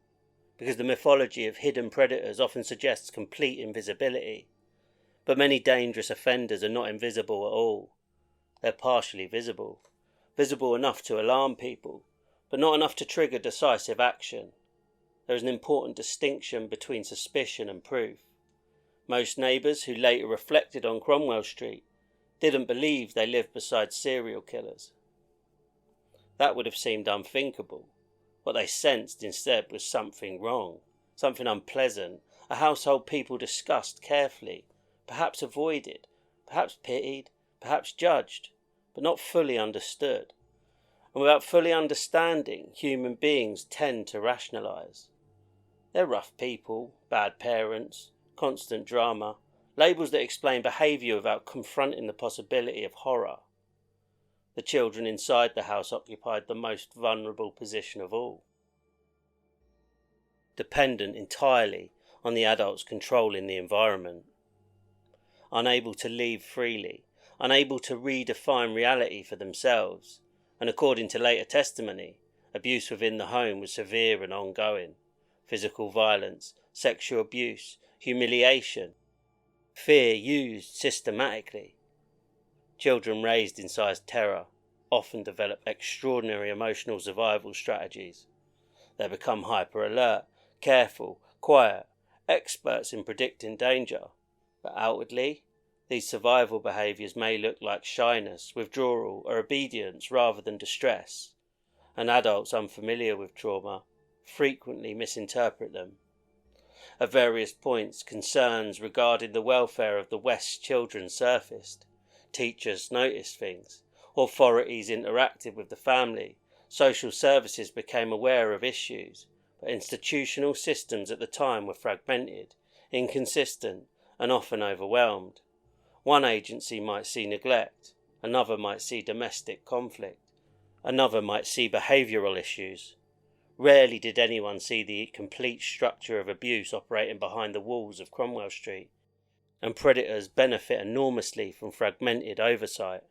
because the mythology of hidden predators often suggests complete invisibility. But many dangerous offenders are not invisible at all. They're partially visible. Visible enough to alarm people, but not enough to trigger decisive action. There is an important distinction between suspicion and proof. Most neighbours who later reflected on Cromwell Street didn't believe they lived beside serial killers. That would have seemed unthinkable. What they sensed instead was something wrong, something unpleasant, a household people discussed carefully, perhaps avoided, perhaps pitied, perhaps judged, but not fully understood. And without fully understanding, human beings tend to rationalise. They're rough people, bad parents, constant drama, labels that explain behaviour without confronting the possibility of horror. The children inside the house occupied the most vulnerable position of all, dependent entirely on the adults controlling the environment. Unable to leave freely, unable to redefine reality for themselves, and according to later testimony, abuse within the home was severe and ongoing. Physical violence, sexual abuse, humiliation, fear used systematically. Children raised inside terror often develop extraordinary emotional survival strategies. They become hyper-alert, careful, quiet, experts in predicting danger. But outwardly, these survival behaviours may look like shyness, withdrawal, or obedience rather than distress, and adults unfamiliar with trauma frequently misinterpret them. At various points, concerns regarding the welfare of the West's children surfaced. Teachers noticed things. Authorities interacted with the family. Social services became aware of issues. But institutional systems at the time were fragmented, inconsistent, and often overwhelmed. One agency might see neglect. Another might see domestic conflict. Another might see behavioural issues. Rarely did anyone see the complete structure of abuse operating behind the walls of Cromwell Street, and predators benefit enormously from fragmented oversight.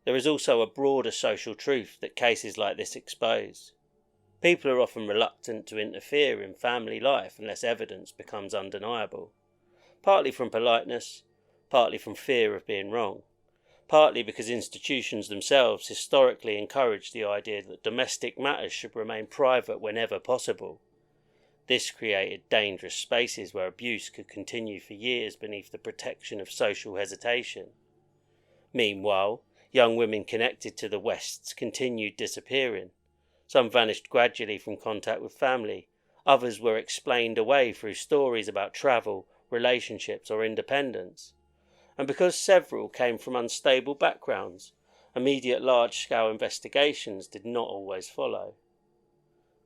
There is also a broader social truth that cases like this expose. People are often reluctant to interfere in family life unless evidence becomes undeniable, partly from politeness, partly from fear of being wrong, partly because institutions themselves historically encourage the idea that domestic matters should remain private whenever possible. This created dangerous spaces where abuse could continue for years beneath the protection of social hesitation. Meanwhile, young women connected to the Wests continued disappearing. Some vanished gradually from contact with family, Others were explained away through stories about travel, relationships, or independence. And because several came from unstable backgrounds, immediate large-scale investigations did not always follow.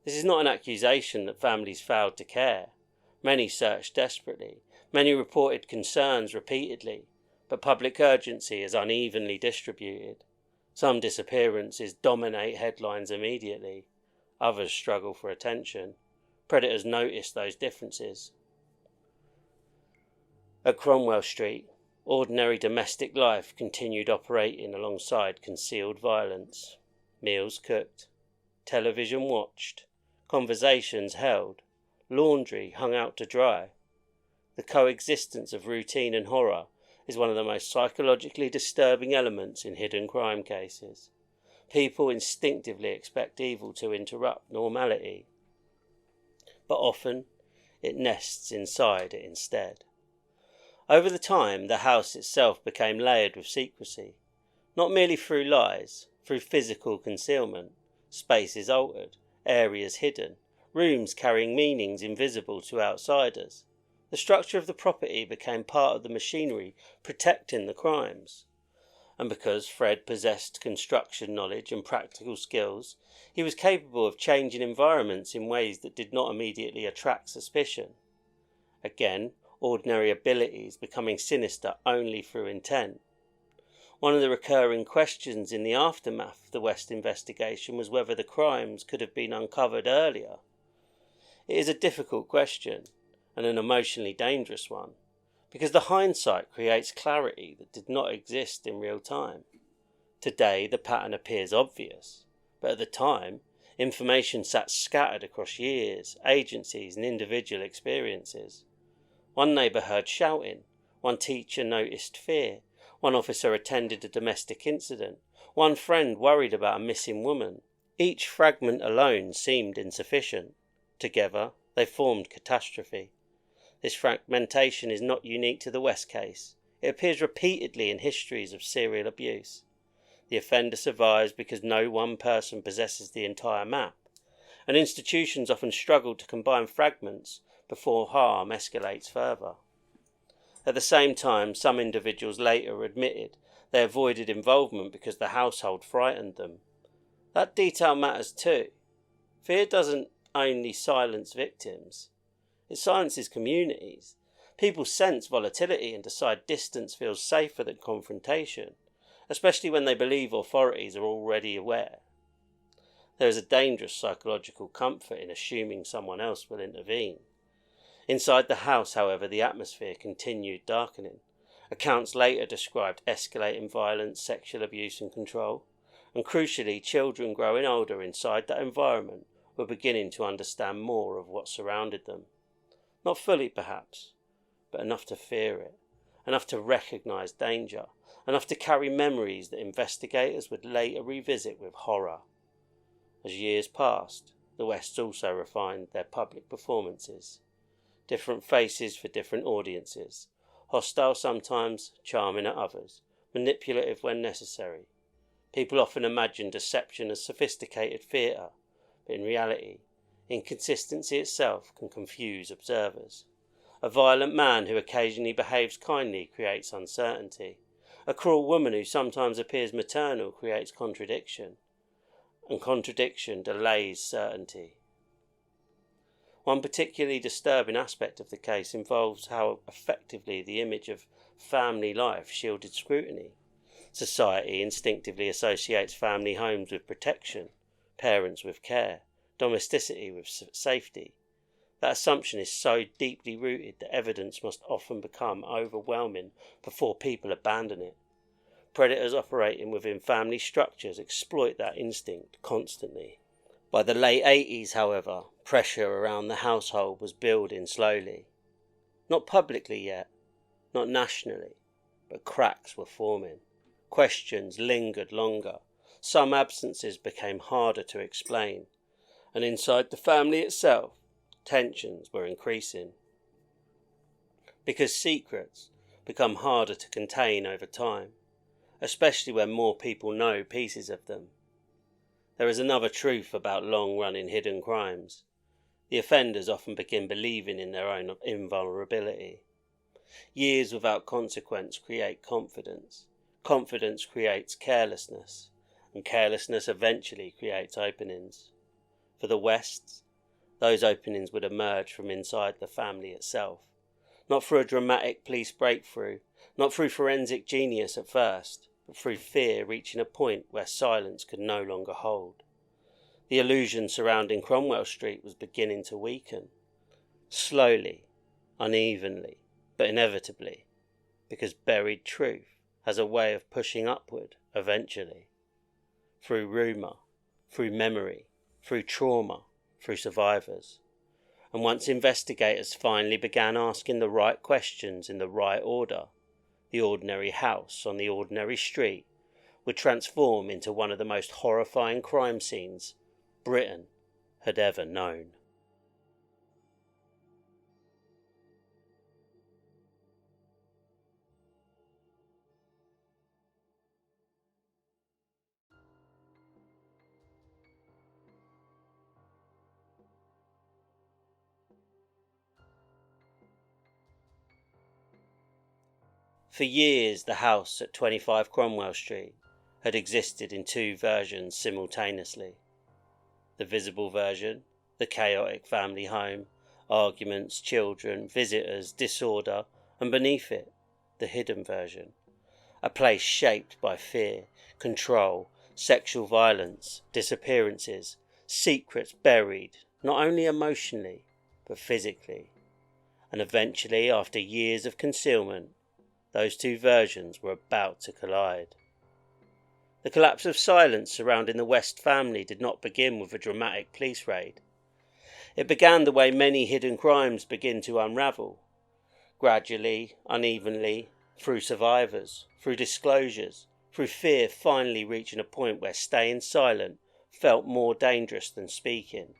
This is not an accusation that families failed to care. Many searched desperately, many reported concerns repeatedly, but public urgency is unevenly distributed. Some disappearances dominate headlines immediately, others struggle for attention. Predators notice those differences. At Cromwell Street, ordinary domestic life continued operating alongside concealed violence. Meals cooked, television watched, conversations held, laundry hung out to dry. The coexistence of routine and horror is one of the most psychologically disturbing elements in hidden crime cases. People instinctively expect evil to interrupt normality, but often it nests inside it instead. Over the time, the house itself became layered with secrecy, not merely through lies, through physical concealment. Spaces altered, areas hidden, rooms carrying meanings invisible to outsiders. The structure of the property became part of the machinery protecting the crimes. And because Fred possessed construction knowledge and practical skills, he was capable of changing environments in ways that did not immediately attract suspicion. Again, ordinary abilities becoming sinister only through intent. One of the recurring questions in the aftermath of the West investigation was whether the crimes could have been uncovered earlier. It is a difficult question, and an emotionally dangerous one, because the hindsight creates clarity that did not exist in real time. Today the pattern appears obvious, but at the time, information sat scattered across years, agencies and individual experiences. One neighbour heard shouting, one teacher noticed fear, one officer attended a domestic incident, one friend worried about a missing woman. Each fragment alone seemed insufficient. Together they formed catastrophe. This fragmentation is not unique to the West case. It appears repeatedly in histories of serial abuse. The offender survives because no one person possesses the entire map, and institutions often struggle to combine fragments before harm escalates further. At the same time, some individuals later admitted they avoided involvement because the household frightened them. That detail matters too. Fear doesn't only silence victims. It silences communities. People sense volatility and decide distance feels safer than confrontation, especially when they believe authorities are already aware. There is a dangerous psychological comfort in assuming someone else will intervene. Inside the house, however, the atmosphere continued darkening. Accounts later described escalating violence, sexual abuse and control, and crucially, children growing older inside that environment were beginning to understand more of what surrounded them. Not fully, perhaps, but enough to fear it, enough to recognise danger, enough to carry memories that investigators would later revisit with horror. As years passed, the West also refined their public performances. Different faces for different audiences, hostile sometimes, charming at others, manipulative when necessary. People often imagine deception as sophisticated theatre, but in reality, inconsistency itself can confuse observers. A violent man who occasionally behaves kindly creates uncertainty. A cruel woman who sometimes appears maternal creates contradiction, and contradiction delays certainty. One particularly disturbing aspect of the case involves how effectively the image of family life shielded scrutiny. Society instinctively associates family homes with protection, parents with care, domesticity with safety. That assumption is so deeply rooted that evidence must often become overwhelming before people abandon it. Predators operating within family structures exploit that instinct constantly. By the late 80s, however, pressure around the household was building slowly. Not publicly yet, not nationally, but cracks were forming. Questions lingered longer. Some absences became harder to explain. And inside the family itself, tensions were increasing. Because secrets become harder to contain over time, especially when more people know pieces of them. There is another truth about long-running hidden crimes. The offenders often begin believing in their own invulnerability. Years without consequence create confidence. Confidence creates carelessness, and carelessness eventually creates openings. For the Wests, those openings would emerge from inside the family itself, not through a dramatic police breakthrough, not through forensic genius at first, but through fear reaching a point where silence could no longer hold. The illusion surrounding Cromwell Street was beginning to weaken, slowly, unevenly, but inevitably, because buried truth has a way of pushing upward eventually, through rumour, through memory, through trauma, through survivors. And once investigators finally began asking the right questions in the right order, the ordinary house on the ordinary street would transform into one of the most horrifying crime scenes Britain had ever known. For years, the house at 25 Cromwell Street had existed in two versions simultaneously. The visible version, the chaotic family home, arguments, children, visitors, disorder, and beneath it, the hidden version, a place shaped by fear, control, sexual violence, disappearances, secrets buried, not only emotionally, but physically. And eventually, after years of concealment, those two versions were about to collide. The collapse of silence surrounding the West family did not begin with a dramatic police raid. It began the way many hidden crimes begin to unravel, gradually, unevenly, through survivors, through disclosures, through fear finally reaching a point where staying silent felt more dangerous than speaking.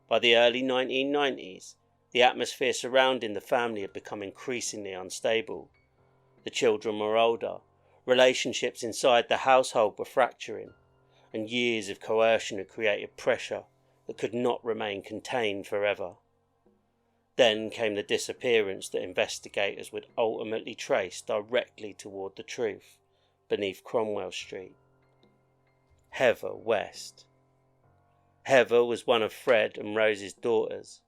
By the early 1990s, the atmosphere surrounding the family had become increasingly unstable. The children were older, relationships inside the household were fracturing, and years of coercion had created pressure that could not remain contained forever. Then came the disappearance that investigators would ultimately trace directly toward the truth beneath Cromwell Street. Heather West. Heather was one of Fred and Rose's daughters,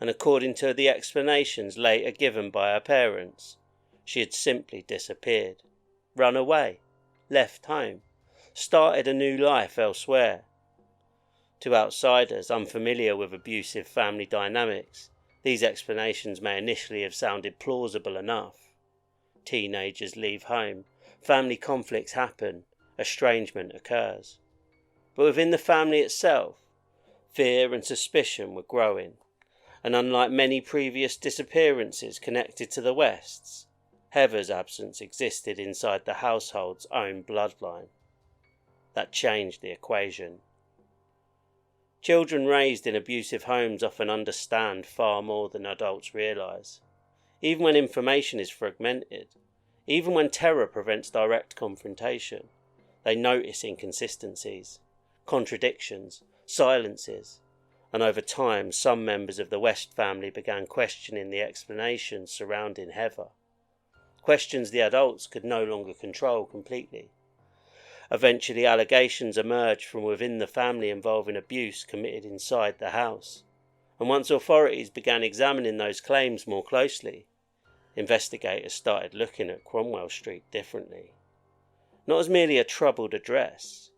and according to the explanations later given by her parents, she had simply disappeared, run away, left home, started a new life elsewhere. To outsiders unfamiliar with abusive family dynamics, these explanations may initially have sounded plausible enough. Teenagers leave home, family conflicts happen, estrangement occurs. But within the family itself, fear and suspicion were growing, and unlike many previous disappearances connected to the Wests, Heather's absence existed inside the household's own bloodline. That changed the equation. Children raised in abusive homes often understand far more than adults realise. Even when information is fragmented, even when terror prevents direct confrontation, they notice inconsistencies, contradictions, silences, and over time some members of the West family began questioning the explanations surrounding Heather. Questions the adults could no longer control completely. Eventually allegations emerged from within the family involving abuse committed inside the house, and once authorities began examining those claims more closely, investigators started looking at Cromwell Street differently. Not as merely a troubled address,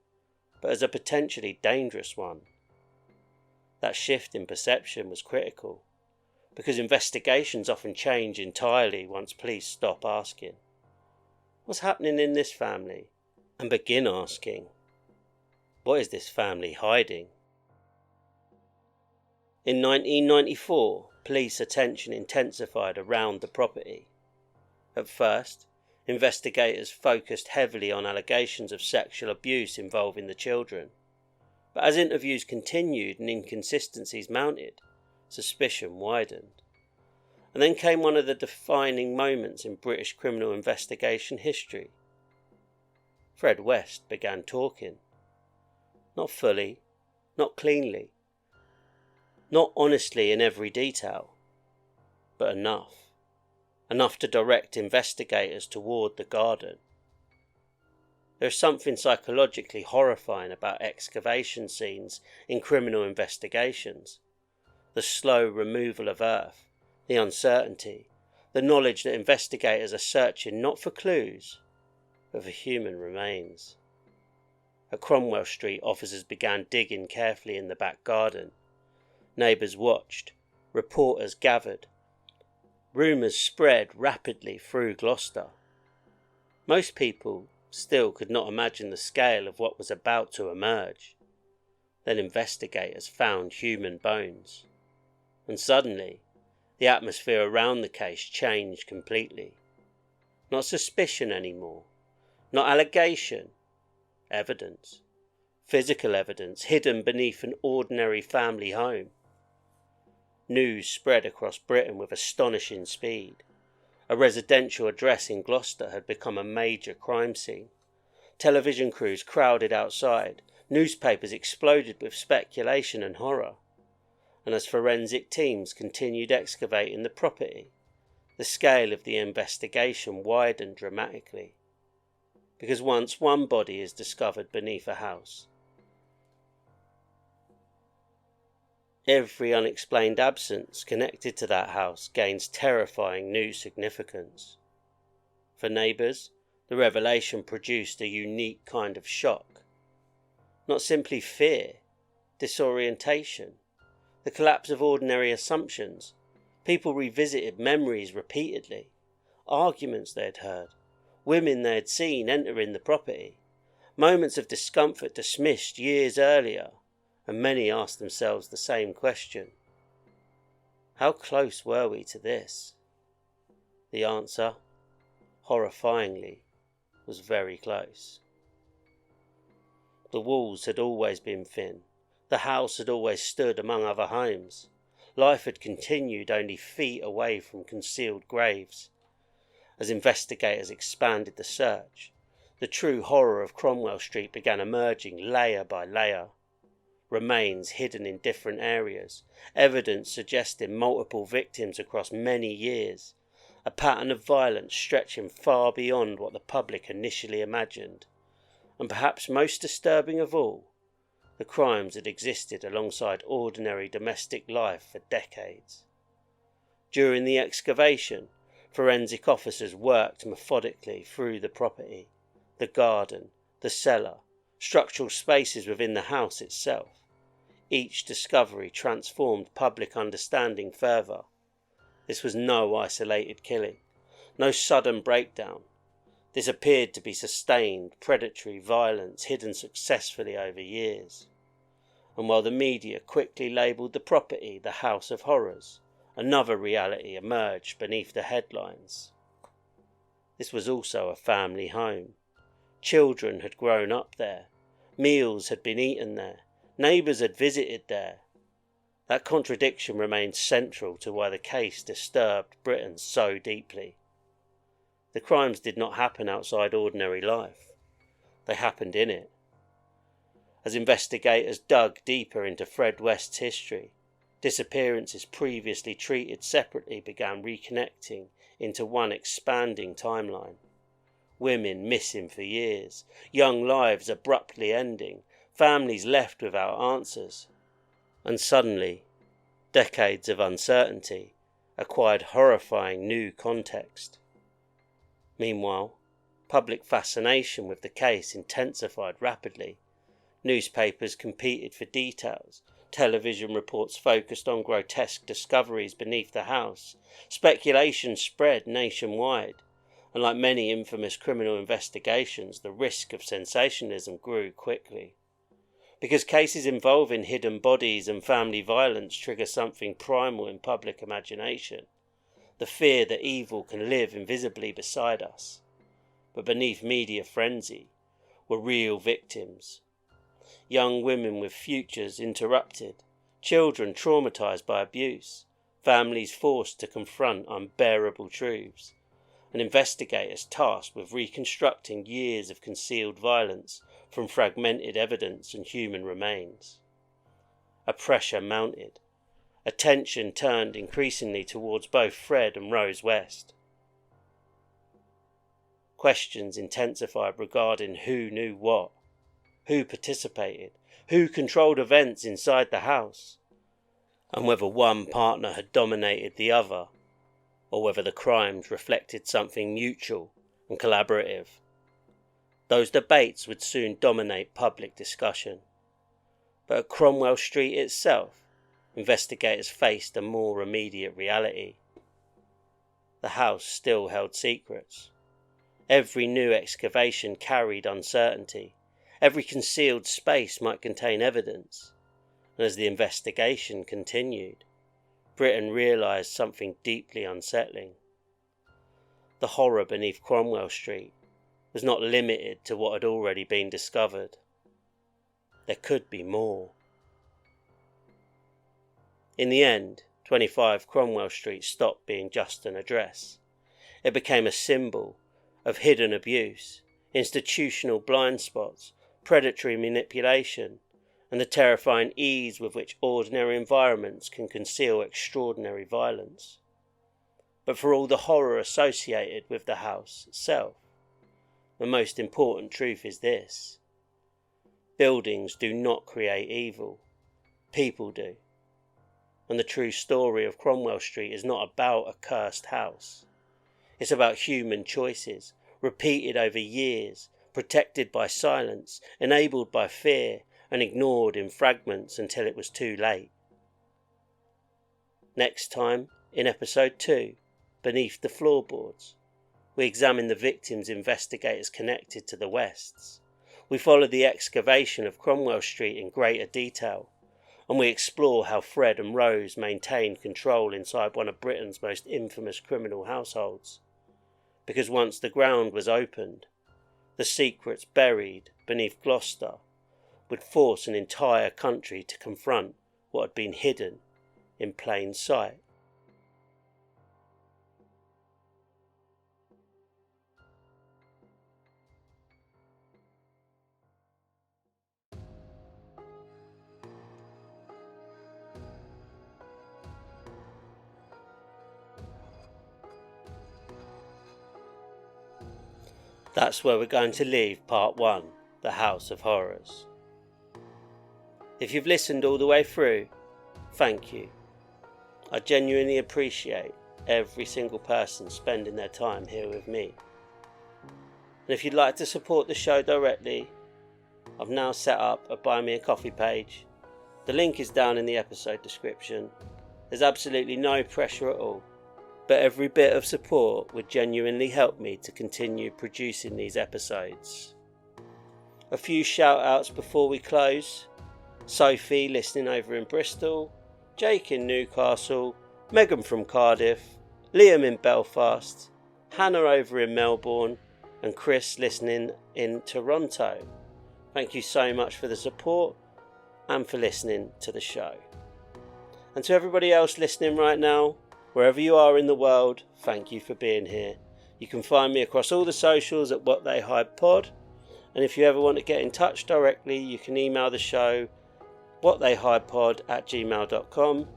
but as a potentially dangerous one. That shift in perception was critical, because investigations often change entirely once police stop asking, "What's happening in this family?" and begin asking, "What is this family hiding?" In 1994, police attention intensified around the property. At first, investigators focused heavily on allegations of sexual abuse involving the children. But as interviews continued and inconsistencies mounted, suspicion widened. And then came one of the defining moments in British criminal investigation history. Fred West began talking. Not fully, not cleanly, Not honestly in every detail, but enough. Enough to direct investigators toward the garden. There is something psychologically horrifying about excavation scenes in criminal investigations. The slow removal of earth, the uncertainty, the knowledge that investigators are searching not for clues, but for human remains. At Cromwell Street, officers began digging carefully in the back garden. Neighbours watched, reporters gathered. Rumours spread rapidly through Gloucester. Most people still could not imagine the scale of what was about to emerge. Then investigators found human bones. And suddenly, the atmosphere around the case changed completely. Not suspicion anymore, not allegation, evidence. Physical evidence hidden beneath an ordinary family home. News spread across Britain with astonishing speed. A residential address in Gloucester had become a major crime scene. Television crews crowded outside. Newspapers exploded with speculation and horror. And as forensic teams continued excavating the property, the scale of the investigation widened dramatically. Because once one body is discovered beneath a house, every unexplained absence connected to that house gains terrifying new significance. For neighbours, the revelation produced a unique kind of shock. Not simply fear, disorientation, the collapse of ordinary assumptions. People revisited memories repeatedly, arguments they had heard, women they had seen entering the property, moments of discomfort dismissed years earlier, and many asked themselves the same question. How close were we to this? The answer, horrifyingly, was very close. The walls had always been thin. The house had always stood among other homes. Life had continued only feet away from concealed graves. As investigators expanded the search, the true horror of Cromwell Street began emerging layer by layer. Remains hidden in different areas, evidence suggesting multiple victims across many years, a pattern of violence stretching far beyond what the public initially imagined, and perhaps most disturbing of all, the crimes had existed alongside ordinary domestic life for decades. During the excavation, forensic officers worked methodically through the property, the garden, the cellar, structural spaces within the house itself. Each discovery transformed public understanding further. This was no isolated killing, no sudden breakdown. This appeared to be sustained, predatory violence hidden successfully over years. And while the media quickly labelled the property the House of Horrors, another reality emerged beneath the headlines. This was also a family home. Children had grown up there. Meals had been eaten there. Neighbours had visited there. That contradiction remained central to why the case disturbed Britain so deeply. The crimes did not happen outside ordinary life. They happened in it. As investigators dug deeper into Fred West's history, disappearances previously treated separately began reconnecting into one expanding timeline. Women missing for years, young lives abruptly ending, families left without answers. And suddenly, decades of uncertainty acquired horrifying new context. Meanwhile, public fascination with the case intensified rapidly. Newspapers competed for details. Television reports focused on grotesque discoveries beneath the house. Speculation spread nationwide. And like many infamous criminal investigations, the risk of sensationalism grew quickly. Because cases involving hidden bodies and family violence trigger something primal in public imagination. The fear that evil can live invisibly beside us. But beneath media frenzy were real victims. Young women with futures interrupted, children traumatized by abuse, families forced to confront unbearable truths, and investigators tasked with reconstructing years of concealed violence from fragmented evidence and human remains. A pressure mounted. attention turned increasingly towards both Fred and Rose West. Questions intensified regarding who knew what, who participated, who controlled events inside the house, and whether one partner had dominated the other, or whether the crimes reflected something mutual and collaborative. Those debates would soon dominate public discussion. But at Cromwell Street itself, investigators faced a more immediate reality. The house still held secrets. Every new excavation carried uncertainty. Every concealed space might contain evidence. And as the investigation continued, Britain realised something deeply unsettling. The horror beneath Cromwell Street was not limited to what had already been discovered. There could be more. In the end, 25 Cromwell Street stopped being just an address. It became a symbol of hidden abuse, institutional blind spots, predatory manipulation, and the terrifying ease with which ordinary environments can conceal extraordinary violence. But for all the horror associated with the house itself, the most important truth is this: buildings do not create evil, people do. And the true story of Cromwell Street is not about a cursed house. It's about human choices, repeated over years, protected by silence, enabled by fear, and ignored in fragments until it was too late. Next time, in episode 2, Beneath the Floorboards, we examine the victims investigators connected to the Wests. We follow the excavation of Cromwell Street in greater detail, and we explore how Fred and Rose maintained control inside one of Britain's most infamous criminal households. Because once the ground was opened, the secrets buried beneath Gloucester would force an entire country to confront what had been hidden in plain sight. That's where we're going to leave part 1, The House of Horrors. If you've listened all the way through, thank you. I genuinely appreciate every single person spending their time here with me. And if you'd like to support the show directly, I've now set up a Buy Me a Coffee page. The link is down in the episode description. There's absolutely no pressure at all, but every bit of support would genuinely help me to continue producing these episodes. A few shout outs before we close: Sophie listening over in Bristol, Jake in Newcastle, Megan from Cardiff, Liam in Belfast, Hannah over in Melbourne, and Chris listening in Toronto. Thank you so much for the support and for listening to the show. And to everybody else listening right now, wherever you are in the world, thank you for being here. You can find me across all the socials at What They Hide Pod, and if you ever want to get in touch directly, you can email the show whattheyhidepod@gmail.com.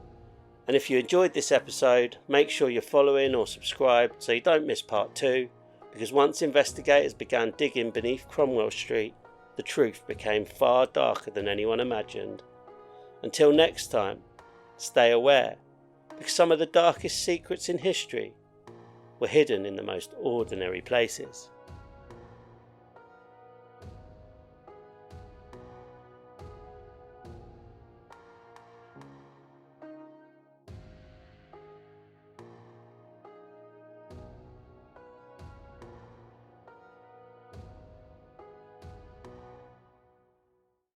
And if you enjoyed this episode, make sure you're following or subscribed so you don't miss part 2, because once investigators began digging beneath Cromwell Street, the truth became far darker than anyone imagined. Until next time, stay aware, because some of the darkest secrets in history were hidden in the most ordinary places.